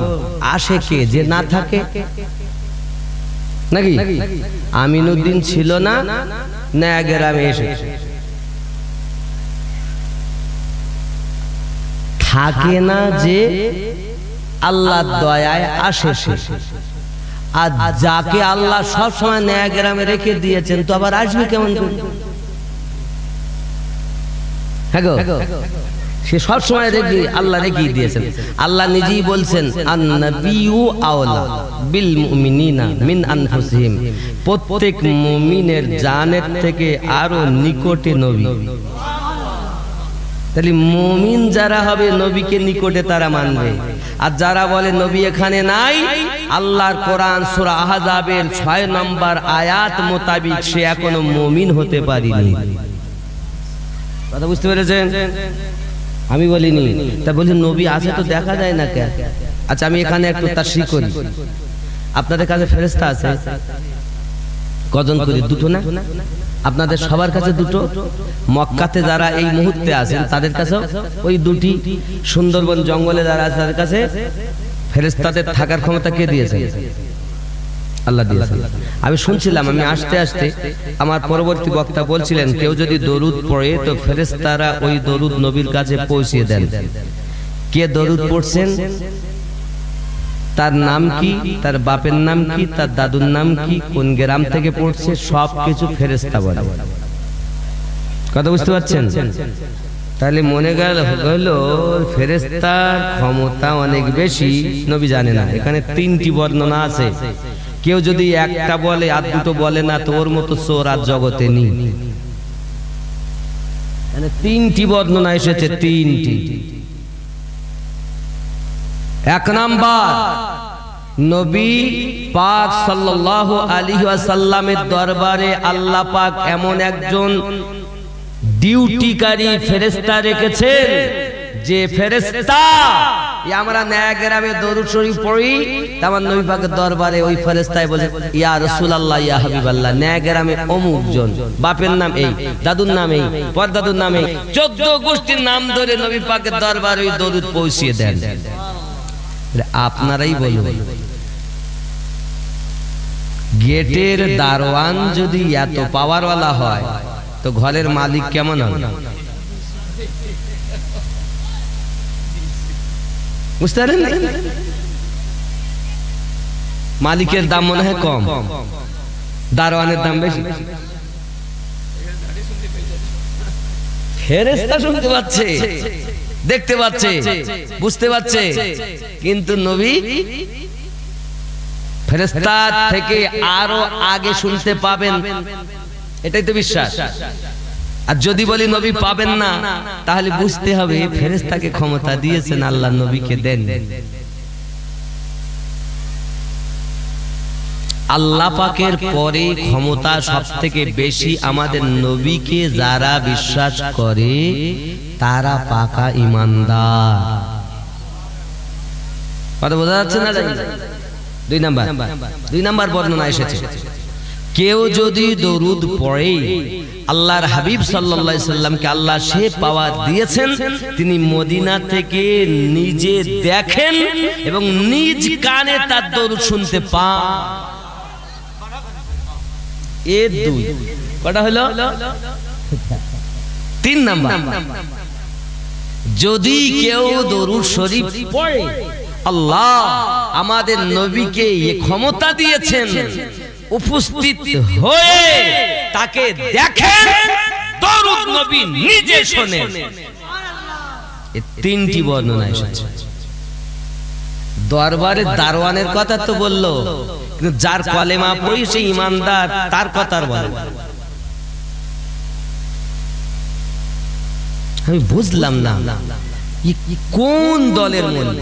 Speaker 1: আসে কে যে না থাকে নাকি? আমিনুদ্দিন ছিল না, নয়া গ্রামে এসে থাকে না, যে আল্লাহর দয়ায় আসে সে। আর যাকে আল্লাহ সব সময় নয়া গ্রামে রেখে দিয়েছেন, তো আবার আসবে কেমন করে? হ্যাঁ গো, সে সব সময় রেখে আল্লাহ রেখে দিয়েছেন। আল্লাহ নিজেই বলছেন আন-নাবিয়্যু আওলা বিল মুমিনিনা মিন আনফুসিহিম, প্রত্যেক মুমিনের জানের থেকে আরো নিকটে নবী। তাহলে মুমিন যারা হবে নবীকে নিকটে তারা মানবে, আর যারা বলে নবী এখানে নাই, আল্লাহর কোরআন সূরা আহজাবের 6 নম্বর আয়াত মোতাবিক সে এখনো মুমিন হতে পারেনি। কথা বুঝতে পেরেছেন? আমি বলিনি, তা বলছেন নবী আছে তো দেখা যায় না কেন? আচ্ছা আমি এখানে একটু তাশরীহ করি। আপনাদের কাছে ফেরেশতা আছে কজন করে? দুটো না? আপনাদের সবার কাছে দুটো। মক্কাতে যারা এই মুহূর্তে আছেন তাদের কাছে ওই দুটি। সুন্দরবন জঙ্গলে যারা আছে তাদের কাছে ফেরেশতাদের থাকার ক্ষমতা কে দিয়েছেন? আল্লাহ দিয়েছেন। আমি শুনছিলাম, আমি আসতে আসতে আমার পরবর্তী বক্তা বলছিলেন কেউ যদি দরুদ পড়ে তো ফেরেশতারা ওই দরুদ নবীর কাছে পৌঁছে দেন। কে দরুদ পড়ছেন, তার নাম কি, তার বাপের নাম কি, তার দাদুর নাম কি, কোন গ্রাম থেকে পড়ছে, সব কিছু ফেরেশতা বলে। কথা বুঝতে পারছেন? তাহলে মনে গেল ফেরেশতার ক্ষমতা অনেক বেশি, নবী জানে না। এখানে 3টি বর্ণনা আছে। কেউ যদি একটা বলে আর দুটো বলে না তো ওর মতো চোর আর জগতে নেই। 3টি বর্ণনা এসেছে, 3টি। 1 নাম্বার, নবী পাক সাল্লাল্লাহু আলাইহি ওয়াসাল্লামের দরবারে আল্লাহ পাক এমন একজন ডিউটিকারী ফেরেশতা রেখেছেন যে ফেরেশতা আমরা নয়াগ্রামে দরুদ শরীফ পড়ি, আমার নবী পাকের দরবারে ওই ফেরেশতায় বলে ইয়া রাসূলুল্লাহ ইয়া হাবিবাল্লাহ, নয়াগ্রামে অমুক জন, বাপের নাম এই, দাদুর নাম এই, পরদাদুর নাম এই, 14 গোষ্ঠীর নাম ধরে নবী পাকের দরবারে ওই দরুদ পৌঁছিয়ে দেন। আপনারাই বলুন, গেটের দারোয়ান যদি এত পাওয়ারওয়ালা হয় তো ঘরের মালিক কেমন হবে? বুঝতে পারেন? মালিকের দাম মনে হয় কম, দারোয়ানের দাম বেশি। ফেরেশতা শুনতে পাচ্ছে, দেখতে পাচ্ছে, বুঝতে পাচ্ছে, কিন্তু নবী ফেরেশতা থেকে আরো আগে শুনতে পাবেন, এটাই তো বিশ্বাস। আর যদি বলি নবী পাবেন না, তাহলে বুঝতে হবে ফেরেশতাকে ক্ষমতা দিয়েছেন আল্লাহ, নবীকে দেন। আল্লাহ পাকের পরে ক্ষমতা সবথেকে বেশি আমাদের নবীকে যারা বিশ্বাস করে তারা পাকা ঈমানদার। কথা বোঝা যাচ্ছে না? 2 নাম্বার বর্ণনা এসেছে, কেউ যদি দরুদ পড়ে, আল্লাহর হাবিব সাল্লাল্লাহু আলাইহি সাল্লামকে আল্লাহ সে পাওয়ার দিয়েছেন, তিনি মদিনা থেকে নিজে দেখেন এবং নিজ কানে তার দরুদ শুনতে পান। এ 2 কটা হলো? 3 নাম্বার, যদি কেউ দরুদ শরীফ পড়ে, আল্লাহ আমাদের নবীকে এই ক্ষমতা দিয়েছেন উপস্থিত হয়ে তাকে দেখেন, দরুদ নবী নিজে শোনেন। এই 3টি বর্ণনা এসেছে। দরবারে দারোয়ানের কথা তো বললো, কিন্তু যার কলেমা পড়ি সে ঈমানদার, তার কথা বলে। আমি বুঝলাম না কোন দলের মূল্য।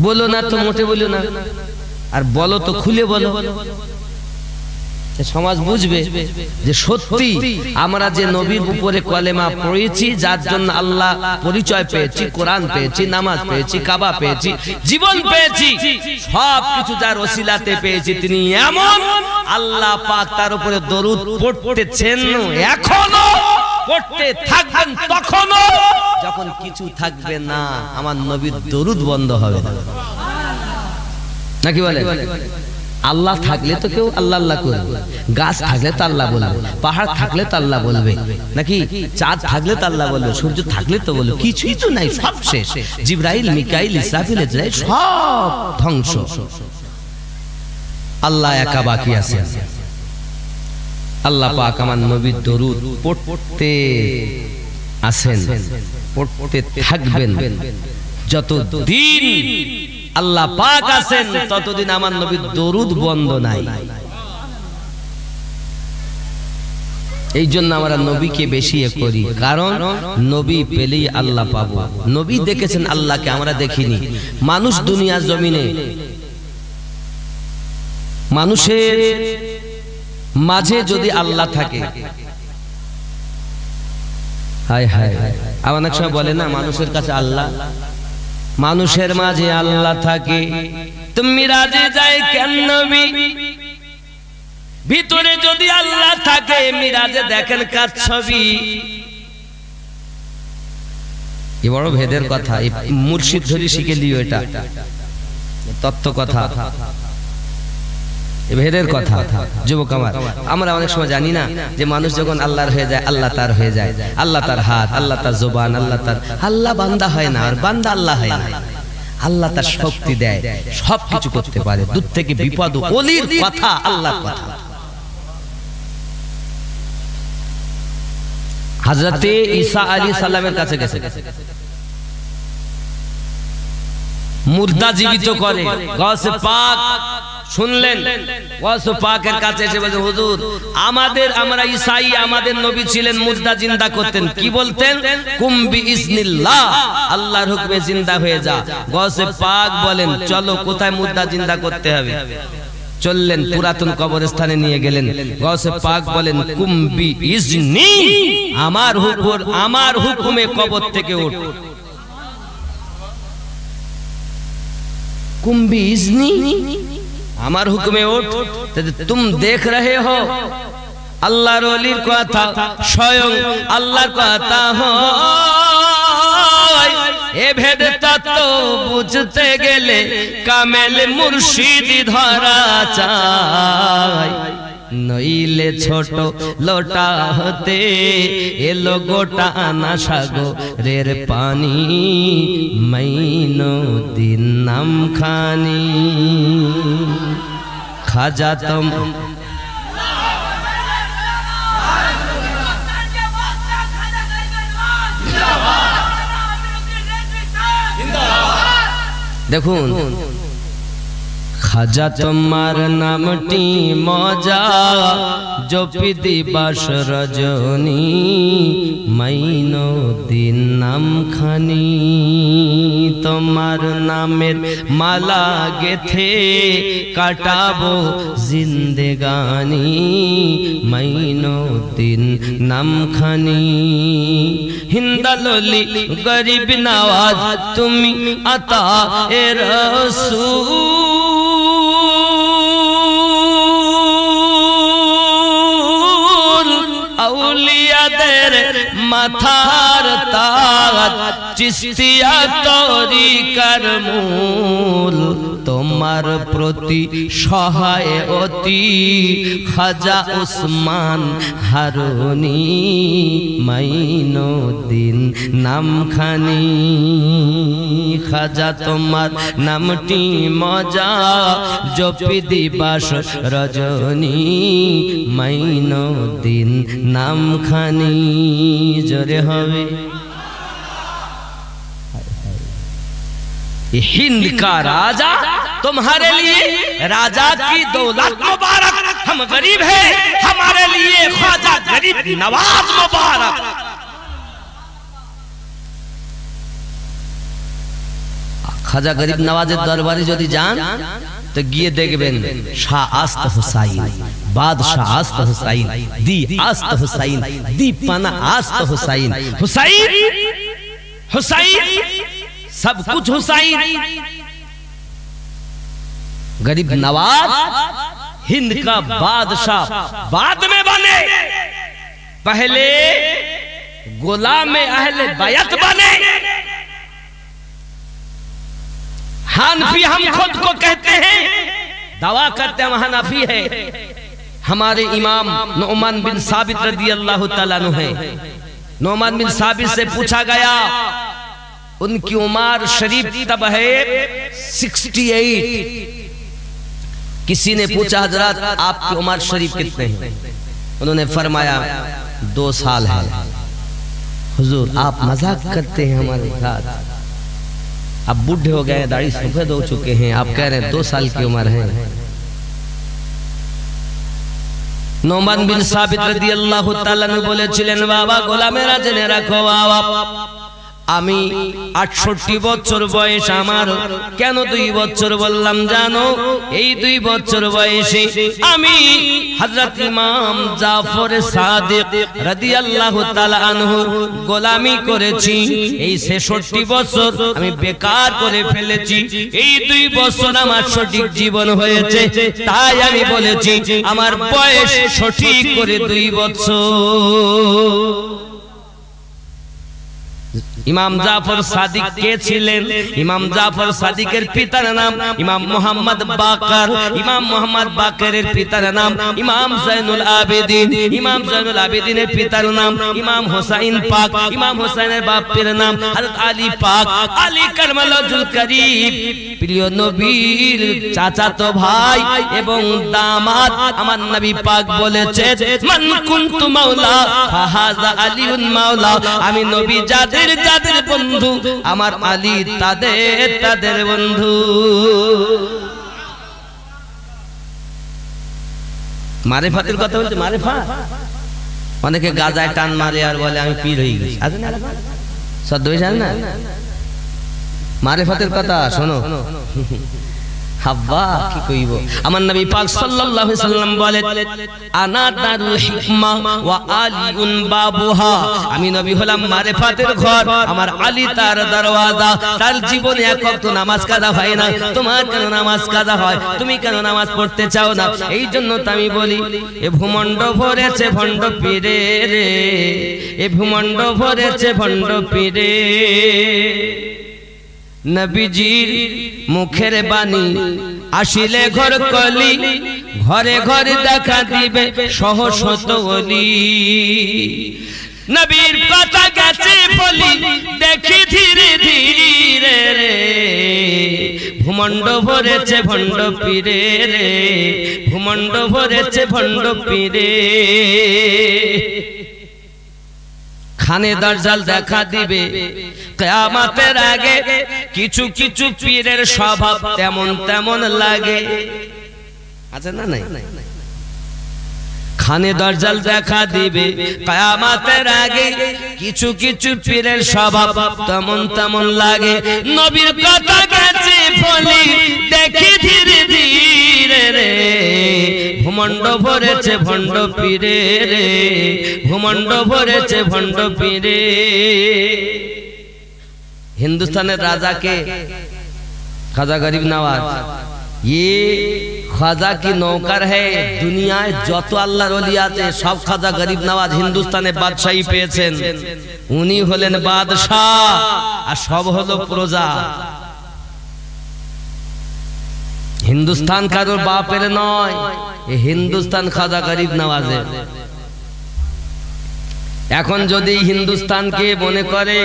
Speaker 1: বলো না তো, মোটে বলো না, আর বলো তো খুলে বলো। সমাজ বুঝবে যে সত্যি আমরা যে নবীর উপরে কলেমা পড়েছি, যার জন্য আল্লাহ পরিচয় পেয়েছি, কোরআন পেয়েছি, নামাজ পেয়েছি, কাবা পেয়েছি, জীবন পেয়েছি, সবকিছু যার ওসিলাতে পেয়েছি, তিনি এমন আল্লাহ পাক তার উপরে দরুদ পড়তেছেন, এখনো পড়তে থাকবেন, তখনও যখন কিছু থাকবে না আমার নবীর দরুদ বন্ধ হবে না। নাকি বলে? আল্লাহ থাকলে তো কেউ আল্লাহ আল্লাহ করবে, গাছ থাকলে তো আল্লাহ বলবে, পাহাড় থাকলে তো আল্লাহ বলবে, নাকি চাঁদ থাকলে তো আল্লাহ বলবে, সূর্য থাকলে তো বলবে, কিছুই তো নাই, সব শেষ। জিবরাইল, মিকাইল, ইসরাফিল, ইসরাইল সব ধ্বংস, আল্লাহ একা বাকি আছে। আল্লাহ পাক আমার নবীর দরুদ পড়তে আছেন, পড়তে থাকবেন। যতদিন আল্লাহ পাক আছেন ততদিন আমার নবীর দরুদ বন্ধ নাই। এই জন্য আমরা নবীকে বেশি করি, কারণ নবী পেলেই আল্লাহ পাবো। নবী দেখেছেন আল্লাহকে, আমরা দেখিনি। মানুষ দুনিয়ার জমিনে মানুষের মাঝে যদি আল্লাহ থাকে, হায় হায়, অনেক সময় বলে না মানুষের কাছে আল্লাহ, মানুষের মাঝে আল্লাহ থাকে, তুমি মিরাজে যায় কেন নবী? ভিতরে যদি আল্লাহ থাকে, মিরাজে দেখেন কার ছবি? এ বড় ভেদের কথা, মুর্শিদ ধরে শিখে দিও, এটা তত্ত্ব কথা, ভেদের কথা। যুবক আমার, আমরা অনেক সময় জানি না যে মানুষ যখন আল্লাহর হয়ে যায়, আল্লাহ তার হয়ে যায়, আল্লাহ তার হাত, আল্লাহ তার জবান, আল্লাহ তার, আল্লাহ বান্দা হয় না, আর বান্দা আল্লাহ হয় না। আল্লাহ তার শক্তি দেয়, সবকিছু করতে পারে, দূর থেকে বিপদ, ওলির কথা, আল্লাহর কথা। হযরতে ঈসা আলাইহিস সালামের কাছে গেছে, মুর্দা জীবিত করে, গাউসে পাক শুনলেন, গাউসে পাকের কাছে এসে বলে, হুজুর আমরা ঈসাই, আমাদের নবী ছিলেন, মুর্দা জিন্দা করতেন। কি বলতেন? কুম বিইজনিল্লাহ, আল্লাহর হুকুমে জিন্দা হয়ে যা। গাউসে পাক বলেন, চলো কোথায় মুর্দা জিন্দা করতে হবে। চললেন, পুরাতন কবরস্থানে নিয়ে গেলেন। গাউসে পাক বলেন, কুম বিইজনি, আমার হুকুমে কবর থেকে ওঠ। कुम बिइज़्नी, আমার হুকুমে ওঠ। तुम देख रहे हो আল্লাহর ওলির কথা, স্বয়ং আল্লাহর কথা হয়। এ ভেদ তত্ত্ব বুঝতে গেলে কামেল মুর্শিদ ধরা চাই, নইলে ছোট লোটা হতে এলো গোটা আনা সাগরের পানি, মাইনুদ্দিন নাম খানি। খাজা তুম দেখুন, খাজা তোমার নামটি মজা, জপি দিবাস রজনী, মাইনুদ্দিন নাম খানি। তোমার নামের মালা গেথে কাটাবো জিন্দেগানি, মাইনুদ্দিন নাম খানি। হিন্দাললি গরিব নওয়াজ তুমি আতা এ রসূল, আউলিয়াদের মাথার তাজ, চিশতিয়া তরিকার মূল। তোমার প্রতি সহায় অতি খাজা উসমান হারুনি, মাইনুদ্দিন নাম খানি। খাজা তোমার নামটি মজা, জপি দিবাস রজনী, মাইনুদ্দিন নাম খানি। জোরে হবে। हिंद का राजा तुम्हारे लिए, राजा की दौलत मुबारक। हम गरीब हैं, हमारे लिए ख्वाजा गरीब नवाज मुबारक। খাজা গরিব নওয়াজের দরবারে যদি যান তো গিয়ে দেখবেন শাহ আস্ত হুসাইন, বাদশাহ আস্ত হুসাইন, দি আস্ত হুসাইন, দি পানা আস্ত হুসাইন, হুসাইন হুসাইন, सब कुछ हुसैन। गरीब नवाज हिंद का बादशाह बाद में बने, पहले गुलाम अहले बैत बने। हनफी हम खुद को कहते हैं, दावा करते हैं हम हनफी है। हमारे इमाम नुमान बिन साबित रदी अल्लाह तआला अन्हु है। नुमान बिन साबित से पूछा गया, उनकी उम्र शरीफ तब है 68। किसी ने पूछा हजरत आपकी उम्र शरीफ कितने हैं? उन्होंने फरमाया 2 साल है। हुजूर आप मजाक करते हैं हमारे साथ, अब बूढ़े हो गए, दाढ़ी सफेद हो चुके हैं, आप कह रहे हैं 2 साल की उम्र है। নোমান বিন সাবিত রাদিয়াল্লাহু তাআলা বলেছিলেন, বাবা গোলামেরা জেনে রাখো বাবা, আমি 68 বছর বয়স আমার। কেন 2 বছর বললাম জানো? এই 2 বছর বয়সে আমি হযরত ইমাম জাফর সাদিক রাদিয়াল্লাহু তাআলা আনহু গোলামি করেছি। এই 66 বছর আমি বেকার করে ফেলেছি। এই 2 বছর আমার সঠিক জীবন হয়েছে, তাই আমি বলেছি আমার বয়স সঠিক করে 2 বছর। ইমাম জাফর সাদিক কে ছিলেন? ইমাম জাফর সাদিকের পিতার নাম ইমাম মুহাম্মদ বাকর। ইমাম মুহাম্মদ বাকরের পিতার নাম ইমাম জাইনুল আবেদিন। ইমাম জাইনুল আবেদিনের পিতার নাম ইমাম হোসাইন পাক। ইমাম হোসাইনের বাপের নাম হযরত আলী পাক। আলী কারমালুল করিম প্রিয় নবীর চাচাতো ভাই এবং দামাত। আমার নবী পাক বলেছে, মান কুনতু মাওলা ফাহাযা আলীউন মাওলা। আমি নবী যাদের যাদের বন্ধু, আমার আলী তাদের বন্ধু। মারিফাতের কথা বলতে, মারিফাত অনেকে গাজায় টান মারে আর বলে আমি পীর হয়ে গেছি। আছে না সব দুই জান না? মারিফাতের কথা শোনো। হাব্বা কি কইব? আমার নবী পাক সাল্লাল্লাহু আলাইহি সাল্লাম বলেন, আনা দারুল হিকমা ওয়া আলিউন বাবুহা। আমি নবী হলাম মারিফাতের ঘর, আমার আলী তার দরওয়াজা। তার জীবনে এক ওয়াক্ত নামাজ কাজা হয় না। তোমার কেন নামাজ কাজা হয়? তুমি কেন নামাজ পড়তে চাও না? এই জন্য তো আমি বলি, এ ভূমণ্ড ভরেছে ভণ্ড পীরে রে, এ ভূমণ্ড ভরেছে ভণ্ড পীরে। নবীজির মুখের বাণী আসিলে ঘর কলি, ঘরে ঘরে দেখা দিবে সহস্র ওলি। নবীর কথা গেছে বলি দেখি ধীরে ধীরে রে, ভূমণ্ড ভরেছে ভণ্ড পীরে রে, ভূমণ্ড ভরেছে ভণ্ড পীরে। খানে দাজ্জাল দেখা দিবে কিয়ামতের আগে। কিছু কিছু পীরের স্বভাব তেমন তেমন লাগে, আছে না নাই? খানে দাজ্জাল দেখা দিবে কিয়ামতের আগে। কিছু কিছু পীরের স্বভাব তেমন তেমন লাগে। নবীর কথা গেছে বলি দেখি ধীরে ধীরে রে, ভূমণ্ড ভরেছে ভণ্ড পীরে রে, ভূমণ্ড ভরেছে ভণ্ড পীরে। হিন্দুস্তানের রাজাকে খাজা গরিব নওয়াজ, ये খাজা কি নৌকার है। দুনিয়ায় যত আল্লাহর ওলি আছে সব খাজা গরিব নওয়াজ হিন্দুস্তানে বাদশাহী পেয়েছেন। উনি হলেন বাদশাহ আর সব হলো প্রজা। হিন্দুস্তান কারোর বাপের নয়, এই হিন্দুস্তান খাজা গরিব নওয়াজের। এখন যদি হিন্দুস্তানকে মনে করে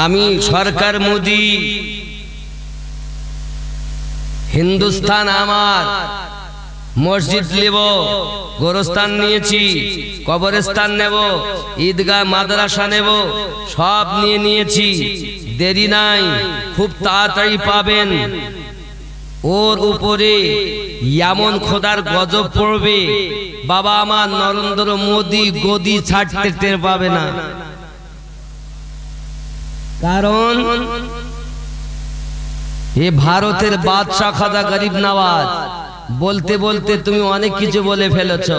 Speaker 1: আমি সরকার মোদি, হিন্দুস্তান আমার, মসজিদ নেব, গোরস্থান নিয়েছি, কবরস্থান নেব, ঈদগাহ মাদ্রাসা নেব, সব নিয়েছি, দেরি নাই, খুব তাড়াতাড়ি পাবেন। ওর উপরে এমন খোদার গজব পড়বে, বাবা আমার নরেন্দ্র মোদি গদি ছাড়তে টের পাবে না। কারণ এ ভারতের বাদশাহ খাজা গরিব নওয়াজ। বলতে বলতে তুমি অনেক কিছু বলে ফেলেছ।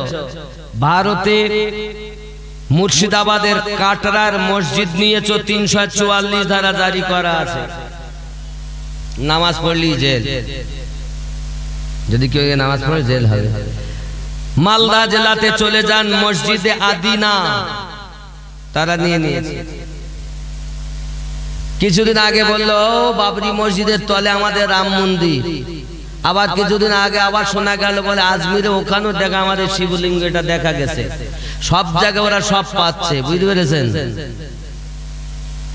Speaker 1: ভারতে মুর্শিদাবাদের কাটরার মসজিদ নিয়েছো, 344 ধারা জারি করা আছে। নামাজ পড়লি জেল, যদি কেউ নামাজ পড়ে জেল হবে। মালদা জেলাতে চলে যান, মসজিদে আদিনা তারা নিয়ে নিয়েছে। কিছুদিন আগে বললো বাবরি মসজিদের তলে আমাদের রাম মন্দির। আবার কিছুদিন আগে আবার শোনা গেল বলে আজমিরে ওখানেও দেখা আমাদের শিবলিঙ্গ, এটা দেখা গেছে। সব জায়গায় ওরা সব পাচ্ছে, বুঝতে পেরেছেন?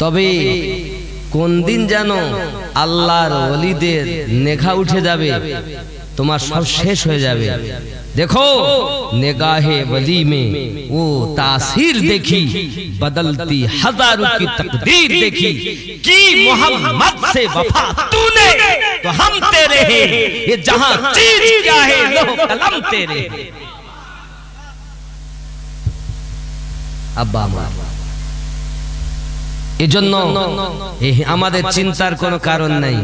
Speaker 1: তবে কোন দিন যেন আল্লাহর ওলিদের নেখা উঠে যাবে তোমার সব শেষ হয়ে যাবে। देखो निगाहे वली में वो तासीर देखी, बदलती हजारों की तकदीर देखी, की मोहम्मद से वफा तूने तो हम तेरे हैं, ये जहां चीज क्या है लोह कलम तेरे। আব্বা আমার এজন্য আমাদের চিন্তার কোনো কারণ নাই।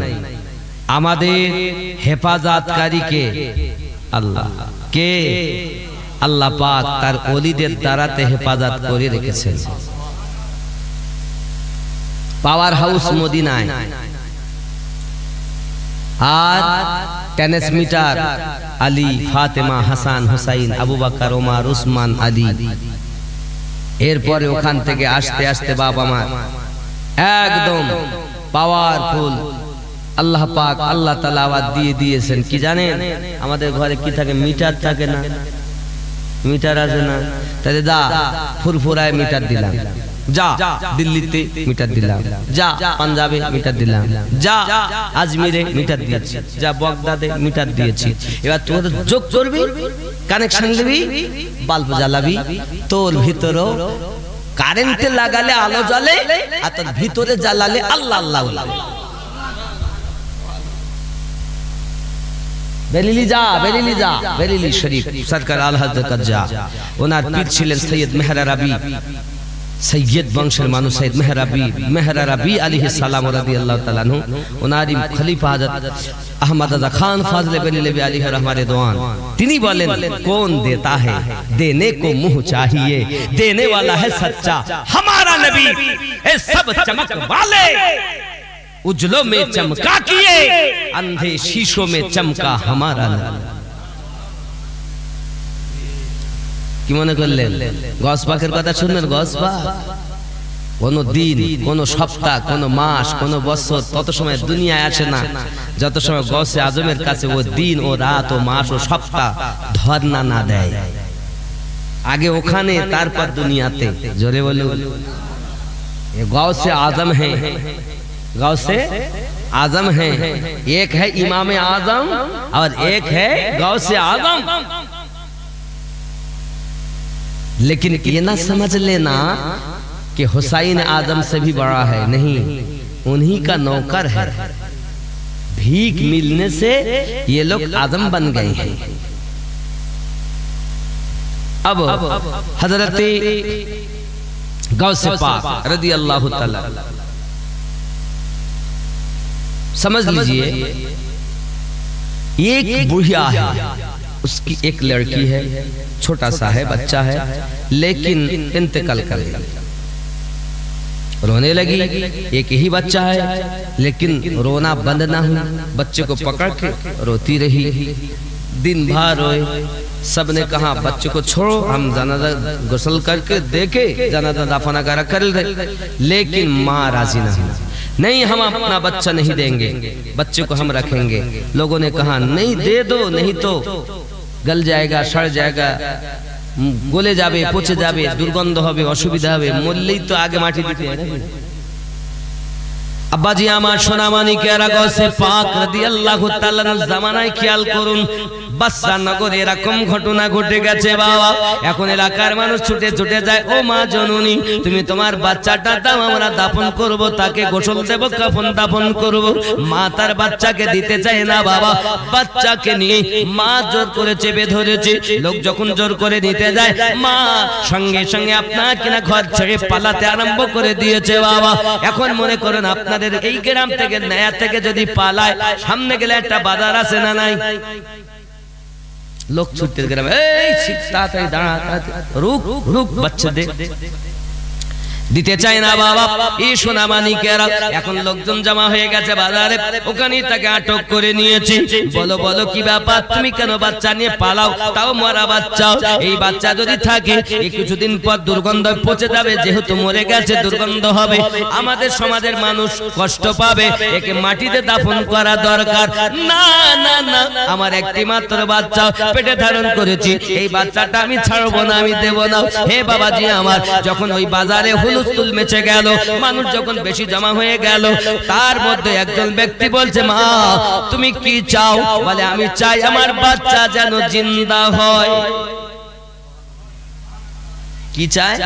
Speaker 1: আমাদের হেফাজতকারী কে? আল্লাহ। কে? আল্লাহ পাক তার ওলিদের দ্বারাতে হেফাজত করে রেখেছেন। পাওয়ার হাউস মদিনায় আর টেনিস মিটার আলী, ফাতেমা, হাসান, হুসাইন, আবু বকর, ওমর, উসমান, আলী। এরপরে ওখান থেকে আস্তে আস্তে বাবা মা একদম পাওয়ারফুল আল্লাহ পাক আল্লাহ তাআলা আওয়াজ দিয়ে দিয়েছেন। কি জানেন আমাদের ঘরে কি থাকে? মিটার থাকে না? মিটার আছে না? তাহলে যা ফুরফুরায় মিটার দিলাম, যা দিল্লিতে মিটার দিলাম, যা পাঞ্জাবে মিটার দিলাম, যা আজমিরে মিটার দিয়েছি, যা বগদাদে মিটার দিয়েছি। এবার তোর যোগ করবি, কানেকশন দিবি, বাল্ব জ্বালাবি, তোর ভিতরও কারেন্টে লাগালে আলো জ্বলে আর তোর ভিতরে জ্বালালে আল্লাহ আল্লাহ লাগে। বেরিলি যা, বেরিলি যা, বেরিলি শরীফ সরকার আল হযরত যা। ওনার পীর ছিলেন সৈয়দ মেহরা রাবি, সৈয়দ বংশের মানুষ সৈয়দ মেহরা রাবি আলাইহিস সালাম রাদিয়াল্লাহু তাআলা আনহু। ওনারই খলিফা হযরত আহমদ আযা খান ফাজলে বেরেলভী আলাইহি রহমাত রিদওয়ান। তিনি বলেন কোন দেতা है देने को मुंह चाहिए, देने वाला है सच्चा हमारा नबी। ए सब चमक वाले उजलों में चमका किए, अंधे शीशों में चमका हमारा नबी। কি মনে করলেন? গস পাকের কথা শুনলেন? গস পাক কোন দিন, কোন সপ্তাহ, কোন মাস, কোন বছর তত সময় দুনিয়ায় আসে না যত সময় গসে আজমের কাছে ও দিন ও রাত ও মাস ও সপ্তাহ ধর্ণা না দেয়। আগে ওখানে, তারপর দুনিয়াতে। জোরে বলুন। ये गौसे आजम है, गौसे आजम है। एक है इमाम आजम और एक है गौसे आजम। लेकिन ये ना समझ लेना कि हुसैन आजम से भी बड़ा है, नहीं, उन्हीं का नौकर है। भीख मिलने से ये लोग आजम बन गए हैं। अब हजरत गौसे पाक रदी अल्लाह ताला, समझ लीजिए एक बुढ़िया है, उसकी एक लड़की है, छोटा सा है, बच्चा है, लेकिन इंतकाल कर गई। रोने लगी। एक ही बच्चा है लेकिन रोना बंद ना हुआ, बच्चे को पकड़ के रोती रही, दिन भर रोए। सबने कहा बच्चे को छोड़ो, हम जनाजा गुस्ल करके देखे, जनाजा दफन वगैरह कर दे, लेकिन माँ राजी ना हुई। नहीं, हम अपना बच्चा नहीं देंगे, बच्चे को हम रखेंगे। लोगों ने कहा नहीं, दे दो, नहीं तो गल जाएगा, सड़ जाएगा, गले जाबे, पचे जाबे, दुर्गंध होबे, असुविधा होबे, मरलेই তো আগে মাটি দিতে হয়। আব্বা জি আমার সোনা মানিকেরা গৌসে পাক রাদিয়াল্লাহু তাআলার জামানায় খেয়াল করুন, বাদশা নগরে এরকম ঘটনা ঘটে গেছে বাবা। এখন এলাকার মানুষ ছুটে ছুটে যায়, ও মা জননী তুমি তোমার বাচ্চাটা দাও, আমরা দাফন করব, তাকে গোসল দেব, কাফন দাফন করব। মা তার বাচ্চাকে দিতে চায় না বাবা, বাচ্চাকে নিয়ে মা জোর করে চেপে ধরেছে। লোক যখন জোর করে নিতে যায়, মা সঙ্গে সঙ্গে আপনাকে না ঘর ছেড়ে পালাতে আরম্ভ করে দিয়েছে বাবা। এখন মনে করেন আপনাদের এই গ্রাম থেকে, নয়া থেকে যদি পালায়, সামনে গেলে একটা বাজার আছে না নাই? लोग छुट्टे ग्राम ताড়াতাড়ি দাঁড়া, রুক রুক, বাচ্চা দে, দিতে চায় না বাবা। এই সোনা মানিকেরা এখন লোকজন জমা হয়ে গেছে বাজারে, ওখানেই তাকে আটক করে নিয়েছে। বলো বলো কি ব্যাপার, তুমি কেন বাচ্চা নিয়ে পালাও, তাও মরা বাচ্চা? এই বাচ্চা যদি থাকে এই কিছুদিন পর দুর্গন্ধ পচে যাবে, যেহেতু মরে গেছে দুর্গন্ধ হবে, আমাদের সমাজের মানুষ কষ্ট পাবে, একে মাটিতে দাফন করা দরকার। না না না, আমার একটি মাত্র বাচ্চা পেটে ধারণ করেছি, এই বাচ্চাটা আমি ছাড়বো না, আমি দেব না। হে বাবাজি আমার, যখন ওই বাজারে হলুদ হুলস্থুল মেচে গেল। মানুষ যখন বেশি জমা হয়ে গেল, তার মধ্যে একজন ব্যক্তি বলছে, মা তুমি কি চাও? বলে আমি চাই আমার বাচ্চা যেন জিন্দা হয়। কি চায়?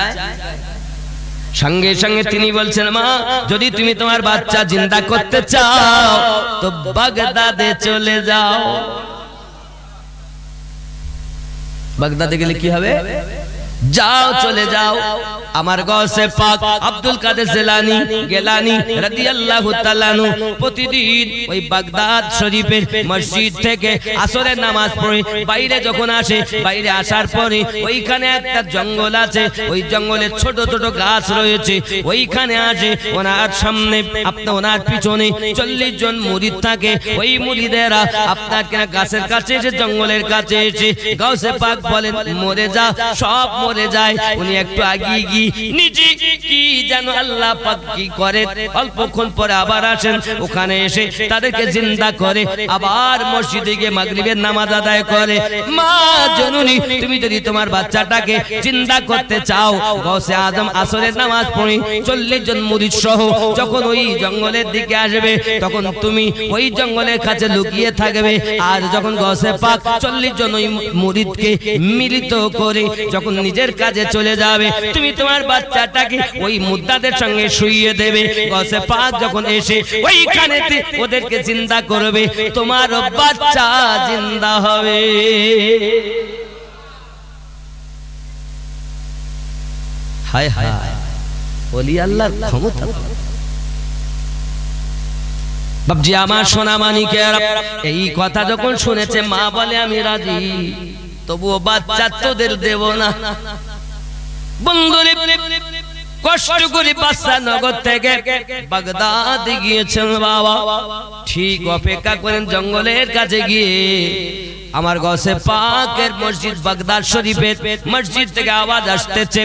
Speaker 1: সঙ্গে সঙ্গে তিনি বলছেন, মা যদি তুমি তোমার বাচ্চা জিন্দা করতে চাও তো বাগদাদে চলে যাও। বাগদাদে গেলে কি হবে? যাও, চলে যাও। আমার গৌসে পাক আব্দুল কাদের জিলানী গিলানী রাদিয়াল্লাহু তাআলা আনহু প্রতিদিন ওই বাগদাদ শরীফের মসজিদ থেকে আসরের নামাজ পড়ে বাইরে যখন আসে, বাইরে আসার পরে ওইখানে একটা জঙ্গল আছে, ওই জঙ্গলে ছোট ছোট গাছ রয়েছে, ওইখানে আসে। ওনার সামনে ওনার পিছনে 40 জন মুরিদ থাকে। ওই মুরিদেরা আপনার কেনা গাছের কাছে এসে, জঙ্গলের কাছে এসে গৌসে পাক বলেন, মরে যা, সব মরে যায়। উনি একটু আগিয়ে গিয়ে নিজে কি যেন আল্লাহ পাক কি করে, অল্পক্ষণ পরে আবার আসেন, ওখানে এসে তাদেরকে জিন্দা করে, আবার মসজিদে গিয়ে মাগরিবের নামাজ আদায় করে। মা জননী তুমি যদি তোমার বাচ্চাটাকে জিন্দা করতে চাও, গৌসে আজম আসরের নামাজ পড়ে 40 জন মুরিদ সহ যখন ওই জঙ্গলের দিকে আসবে, তখন তুমি ওই জঙ্গলের কাছে লুকিয়ে থাকবে। আর যখন গৌসে পাক 40 জন ওই মুরিদকে মিলিত করে যখন নিজের কাজে চলে যাবে, তুমি তোমার বাচ্চাটাকে ওই মুদ্দাদের সঙ্গে শুইয়ে দেবে। গৌসে পাক যখন এসে ওইখানে ওদেরকে জিন্দা করবে, তোমার বাচ্চা জিন্দা হবে। হায় হায়, ওলি আল্লাহর ক্ষমতা। বাবজি আমার সোনা মানিকেরা, এই কথা যখন শুনেছে, মা বলে আমি রাজি, তবুও বাচ্চা তোদের দেব না। বন্ধুরে কষ্ট করে বাদশা নগর থেকে বাগদাদ গিয়েছেন বাবা। ঠিক অপেক্ষা করেন জঙ্গলের কাছে গিয়ে আমার গৌসে পাকের মসজিদ বাগদাদ শরীফের মসজিদ থেকে আওয়াজ আসতেছে,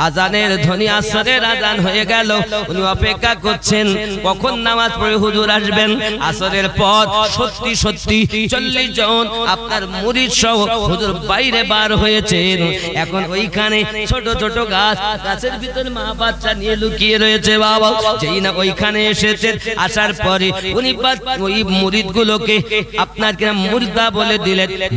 Speaker 1: আজানের ধ্বনি, আসরের আজান হয়ে গেল। উনি অপেক্ষা করছেন কখন নামাজ পড়ে হুজুর আসবেন। আসরের পর সত্যি সত্যি 40 জন আপনার মুরিদ সহ হুজুর বাইরে বার হয়েছেন। এখন ওইখানে ছোট ছোট গাছ, গাছের ভিতরে মা বাচ্চা নিয়ে লুকিয়ে রয়েছে বাবা। যেই না ওইখানে এসেছেন, আসার পরে উনি ওই মুরিদ গুলোকে আপনার কিনা মুর্দা বলে দিলেন,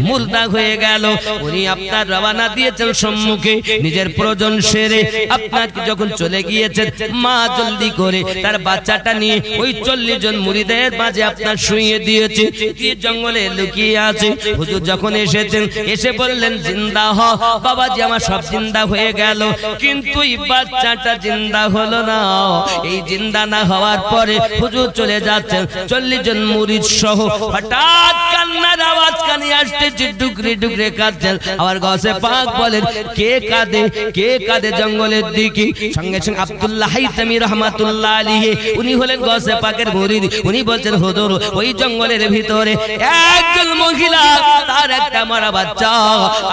Speaker 1: মুর্দা হয়ে গেল। উনি আপনার রওনা দিয়েছেন সম্মুখে, নিজের প্রয়োজন সেরে আপনার যখন চলে গিয়েছেন, মা জলদি করে তার বাচ্চাটা নিয়ে ওই 40 জন মুরিদের মাঝে আপনার শুইয়ে দিয়েছে, দিয়ে জঙ্গলে লুকিয়ে আছে। হুজুর যখন এসেছেন, এসে বললেন, জিন্দা হ বাবাজি, আমার সব জিন্দা হয়ে গেল, কিন্তু এই বাচ্চাটা জিন্দা হলো না। এই জিন্দা না হওয়ার পরে হুজুর চলে যাচ্ছেন 40 জন মুরিদ সহ। হঠাৎ কান্নার আওয়াজ কানে আসতেছে, ডুকরে ডুকরে কাঁদছেন। আবার গৌসে পাক বলেন, কে কাঁদে, কে কাঁদে জঙ্গলের দিকে? সঙ্গে সঙ্গে আব্দুল্লাহ হাইতামি রাহমাতুল্লাহ আলাইহি, উনি হলেন গৌসে পাকের মুরিদ। উনি বলছেন, হুজুর ওই জঙ্গলের ভিতরে একজন মহিলা, তার একটা মারা বাচ্চা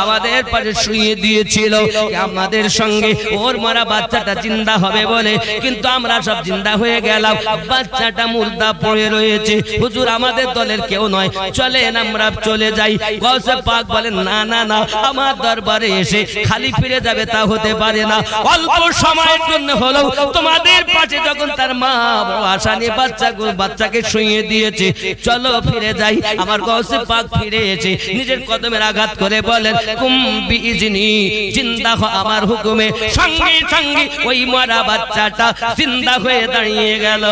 Speaker 1: আমাদের পাশে শুইয়ে দিয়েছিল, আমাদের সঙ্গে ওর মারা বাচ্চাটা জিন্দা হবে বলে, কিন্তু আমরা সব জিন্দা হয়ে গেলাম, বাচ্চাটা মুর্দা পড়ে রয়েছে। হুজুর আমাদের দলের কেউ নয়, চলেন আমরা চলে যাই। গৌসে পাক বলেন, না না না, আমার দরবারে এসে খালি ফিরে যাবে তা হতে পারে না। অল্প সময়ের জন্য হলেও তোমাদের পাশে যখন তার মা আশা নিয়ে বাচ্চাকে শুইয়ে দিয়েছে, চলো ফিরে যাই। আমার গৌসে পাক ফিরে এসে নিজের কদমের আঘাত করে বলেন, কুম বিইজনি, জিন্দা হ আমার হুকুমে। সঙ্গে সঙ্গে ওই মারা বাচ্চাটা জিন্দা হয়ে দাঁড়িয়ে গেল।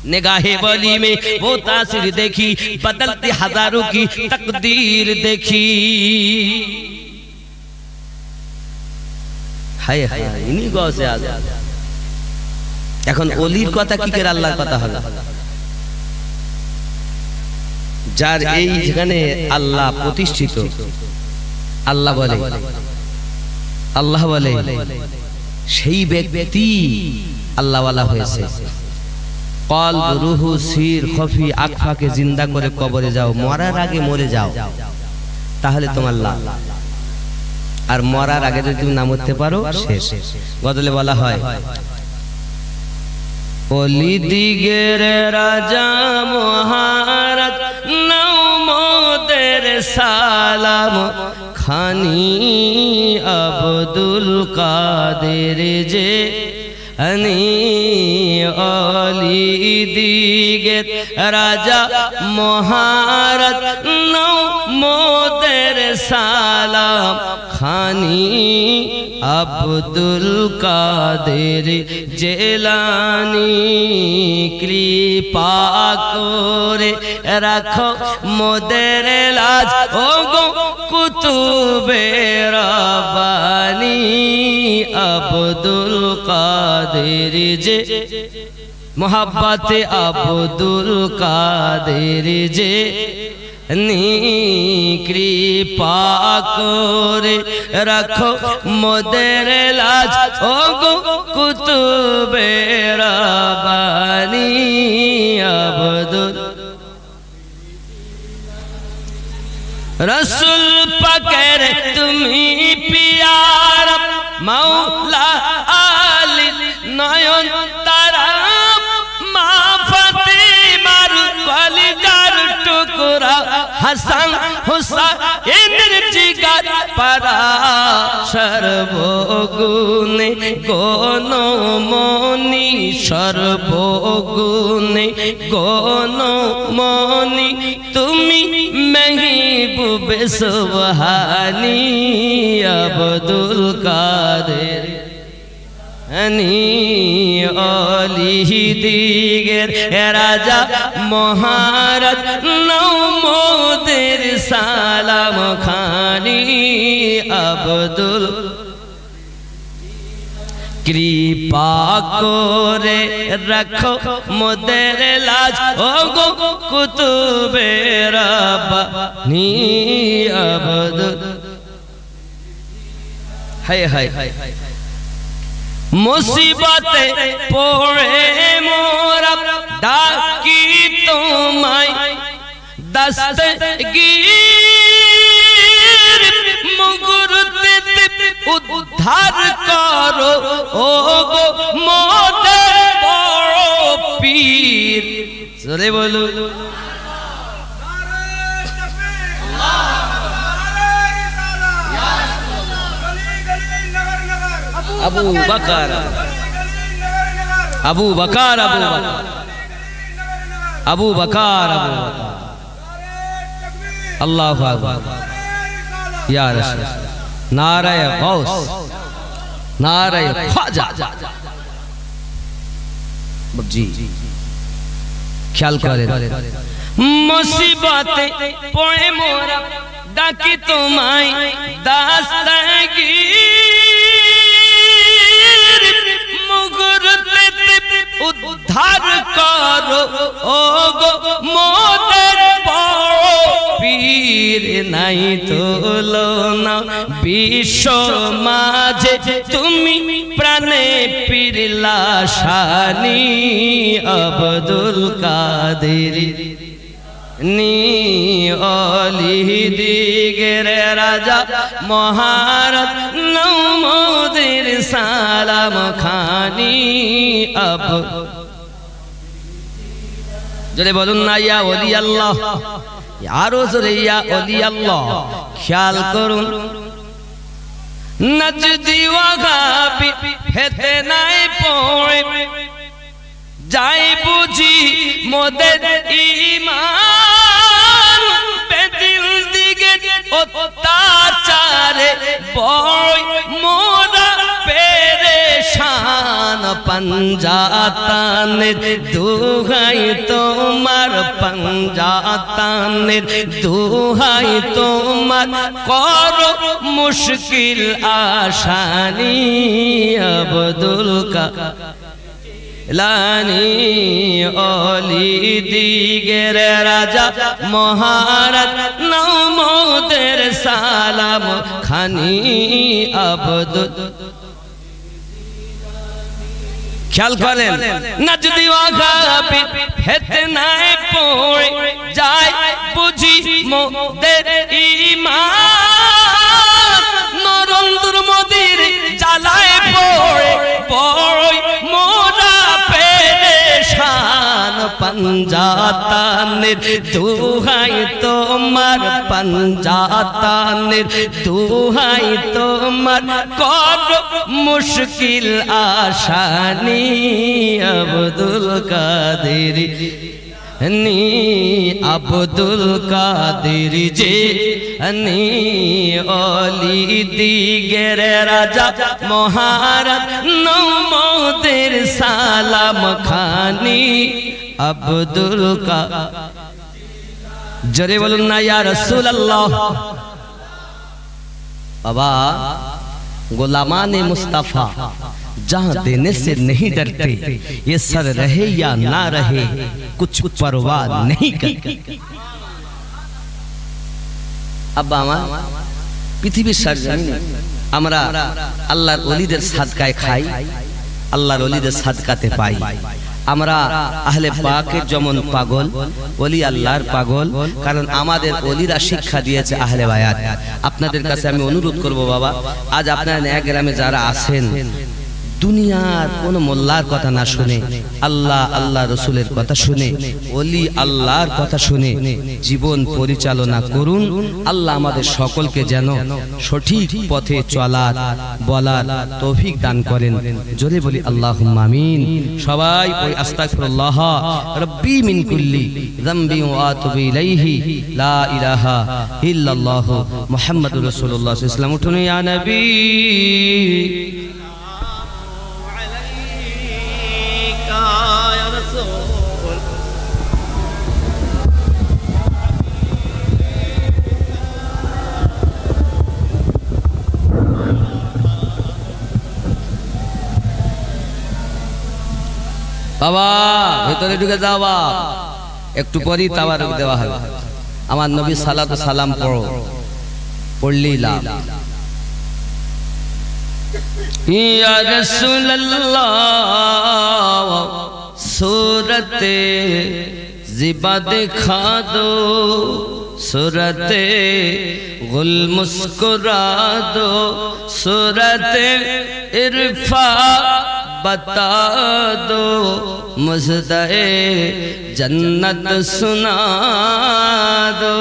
Speaker 1: निगाहे वली में वो तासीर देखी, बदलती हजारों की तकदीर देखी। हाय हाय, इन्हीं गौ से आजाद। এখন ওলির কথা কি করে আল্লাহর কথা হবে? যার এই যেখানে আল্লাহ প্রতিষ্ঠিত, আল্লাহ বলে সেই ব্যক্তি আল্লাহওয়ালা হয়েছে। কল রুহু সির খফি আকফাকে জিন্দা করে কবরে যাও, মরার আগে মরে যাও, তাহলে তোমার লাভ। আর মরার আগে যদি তুমি না মরতে পারো, শেষ। গজলে বলা হয়, ওলি দিগের রাজা মহারাজ নাও মোদের সালাম, খানি আব্দুল কাদের যে আনি অলি দিগের রাজা মহারাজ নৌ মোদের সালাম খানি আব্দুল কাদের জেলানি কৃপা করে রাখো মোদের লাজ ও গো কুতুবে রব্বানি আব্দুল কাদের যে মোহাব্বতে আব্দুল কাদের যে নি কৃপা করে রাখো মোদের লাজ ও গো কুতুবে রব্বানি আব্দুল রসুল পাকের তুমি পিয়ার মাওলা আলী নয়ন তারা মা ফাতিমার কলিজার টুকরা হাসান হুসাইনের জিগার পারা সর্বগুণে গণমনি সর্বগুণে গণমনি তুমি মেহবুবে সুবহানি আব্দুল কাদের আনি অলি দিগের রাজা মহারাজ নৌ মোদের সালাম খানি আব্দুল কৃপা করে রাখো মোদের লাজ ও গো কুতুবে রব্বানি আব্দুল হায় হায় মুসিবতে পড়ে মোরা ডাকি তোমায় দস্তগীর মুগুরতে উদ্ধার করো ও গো মোদের বড় পীর জোরে বলো আবু বকর আবু বকর আবু বকর আল্লাহু আকবার ইয়া রাসূল নারায়ে গাউস নারায়ে খাজা জি খেয়াল করেন মুসিবতে পড়ে মোরা ডাকি তোমায় দাস্তাগীর উদ্ধার করো ও গো মোদের বড় পীর নাই তুলনা বিশ্ব মাঝে তুমি প্রাণে পীর লাশানি আব্দুল কাদের নি অলি দিগের রাজা মহারাজ নৌ মোদের সালাম খানি আব জোরে বলুন না ইয়া ওলি আল্লাহ আরো জোরে ইয়া ওলি আল্লাহ খেয়াল করুন নজদি ওয়াগাবি হেতে নাই পড়ে যাই বুঝি মোদের ঈমান বেদিল দিগে অত্যাচারে বড় মোরা পেরেশান পঞ্জাতানের দুহাই তোমার পঞ্জাতানের দুহাই তোমার করো মুশকিল আসানি আব্দুল লানি অলি দিগের রাজা মহারাজ নৌ মোদের সালাম খানি আব্দুল খেয়াল করেন নজদি ওয়াগাবি হেতে নাই পড়ে যায় বুঝি মোদের ঈমান নরেন্দ্র মোদির জ্বালায় পড়ে বড়ই মোরা পেরেশান পঞ্জাতানের দুহাই তোমার पंजातानेर दुहाई तोमार करो मुश्किल आसानी अब्दुल कादिर नी अब्दुल कादिर जे नी ओली दिगेर राजा महाराज नमोदेर सालाम खानी अब्दुल का जरे बोलूं ना या रसूल अल्लाह। बाबा गुलामाने मुस्तफा जहां देने से नहीं डरते, ये सर रहे या ना रहे कुछ परवाह नहीं करते। अब पृथ्वीर सरजमीने আমরা আল্লাহর ওলিদের সাদকায় খাই, আল্লাহর ওলিদের সাদকাতে পাই। আমরা আহলে পাকের যেমন পাগল, ওলি আল্লাহর পাগল, কারণ আমাদের ওলিরা শিক্ষা দিয়েছে আহলে বায়াত। আপনাদের কাছে আমি অনুরোধ করব বাবা, আজ আপনারা নয়া গ্রামে যারা আছেন দুনিয়ার কোন মোল্লার কথা না শুনে আল্লাহ আল্লাহ রসুলের কথা শুনে ওলি আল্লাহর কথা শুনে জীবন পরিচালনা করুন। আল্লাহ আমাদের সকলকে যেন সঠিক পথে চলার বলার তৌফিক দান করেন। জোরে বলি আল্লাহুম্মা আমিন। সবাই ওই আস্তাগফিরুল্লাহ রাব্বি মিন কুল্লি যামবি ওয়া আতুবু ইলাইহি লা ইলাহা ইল্লাল্লাহু মুহাম্মাদুর রাসূলুল্লাহ সাল্লাল্লাহু আলাইহি ওয়াসাল্লাম। উঠুন ইয়া নবী বাবা ভেতরে ঢুকে যাওয়া, একটু পরই তাওয়ারুক দেওয়া হবে। আমার নবী সালাতু সালাম পড়ো, পড়লেই লাভ। ইয়া রাসূলুল্লাহ सूरते ज़िबा दिखा दो, सूरते गुल मुस्कुरा दो, सूरते इरफा बता दो, मुज़दए जन्नत सुना दो।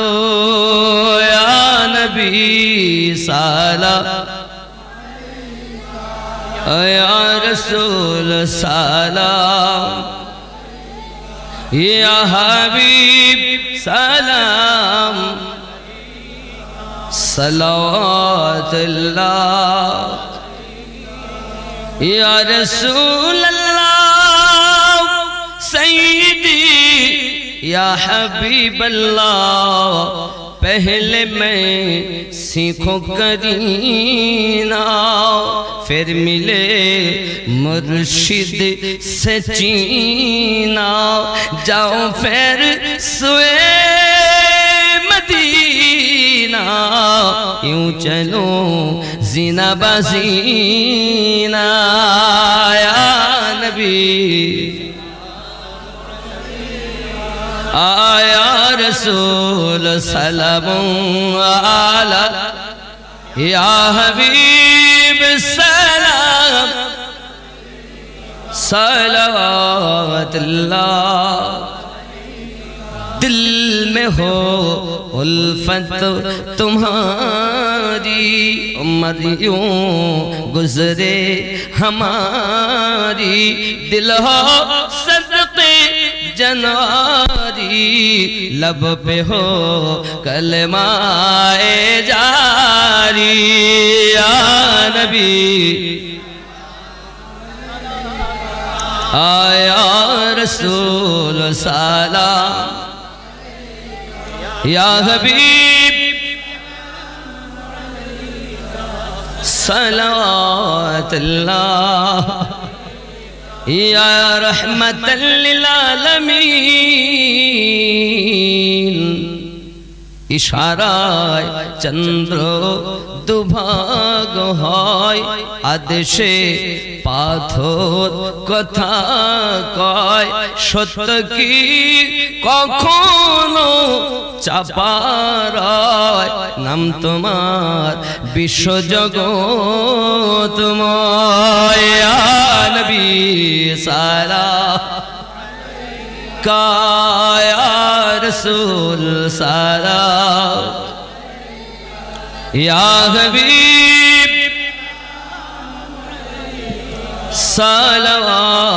Speaker 1: या नबी साला या रसूल सलाम, या हबीब सलाम, सलावतुल्लाह या रसूल अल्लाह, सय्यदी या हबीब अल्लाह। पहले मैं सीखो करीना, फिर मिले मुर्शिद से चीना, जाओ फिर सुए मदीना, यूं चलो जीना बजीना। या नबी आया रसूल सलाम आला, या हबीब सलाम, सलावतुल्लाह। दिल में हो उल्फत तुम्हारी, उम्रियों गुजरे हमारी, दिल हो सदक़े जनवारी, लब पे हो कलमाए जारी। या नबी आया रसूल सलाम, या हबीब सलावतुल्लाह, या रहमतल लिल आलमीन। इशाराय चंद्र दुभाग হয়, আদেশে পাথর কথা কয়, সত্য কি কখনো চাপা রয়, নাম তোমার বিশ্বজগৎময়। ইয়া নবী সালাম का, या रसूल सलाम, या हबीब सलावतुल्लाह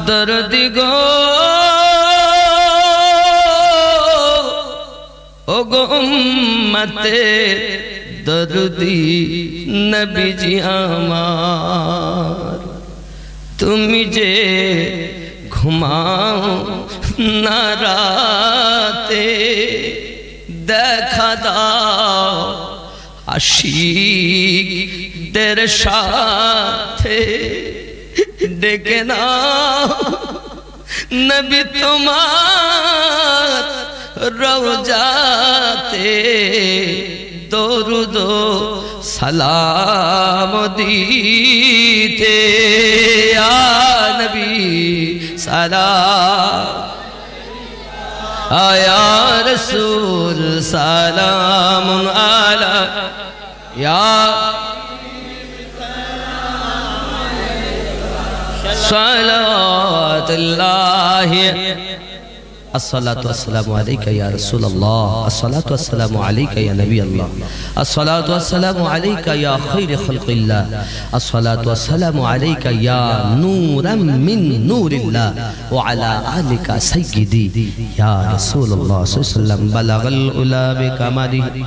Speaker 1: दर्द गो गो उम्मते दर्दी नबी जी आमार तुमी जे घुमाओ ना राते देखा दाओ आशिक तेरे साथे डेके ना नबी तुम्हार रौजाते दरुदो सलाम दीते या नबी सलाम या रसूल सलाम अला या सलावतुल्लाह अस्सलातु वस्सलामु अलैका या रसूल अल्लाह अस्सलातु वस्सलामु अलैका या नबी अल्लाह अस्सलातु वस्सलामु अलैका या खैर खल्क़िल्लाह अस्सलातु वस्सलामु अलैका या नूरम मिन नूरिल्लाह व अला आलिका सय्यिदी या रसूल अल्लाह सल्लल्लाहु अलैहि वसल्लम बलगल उला बिकमालिही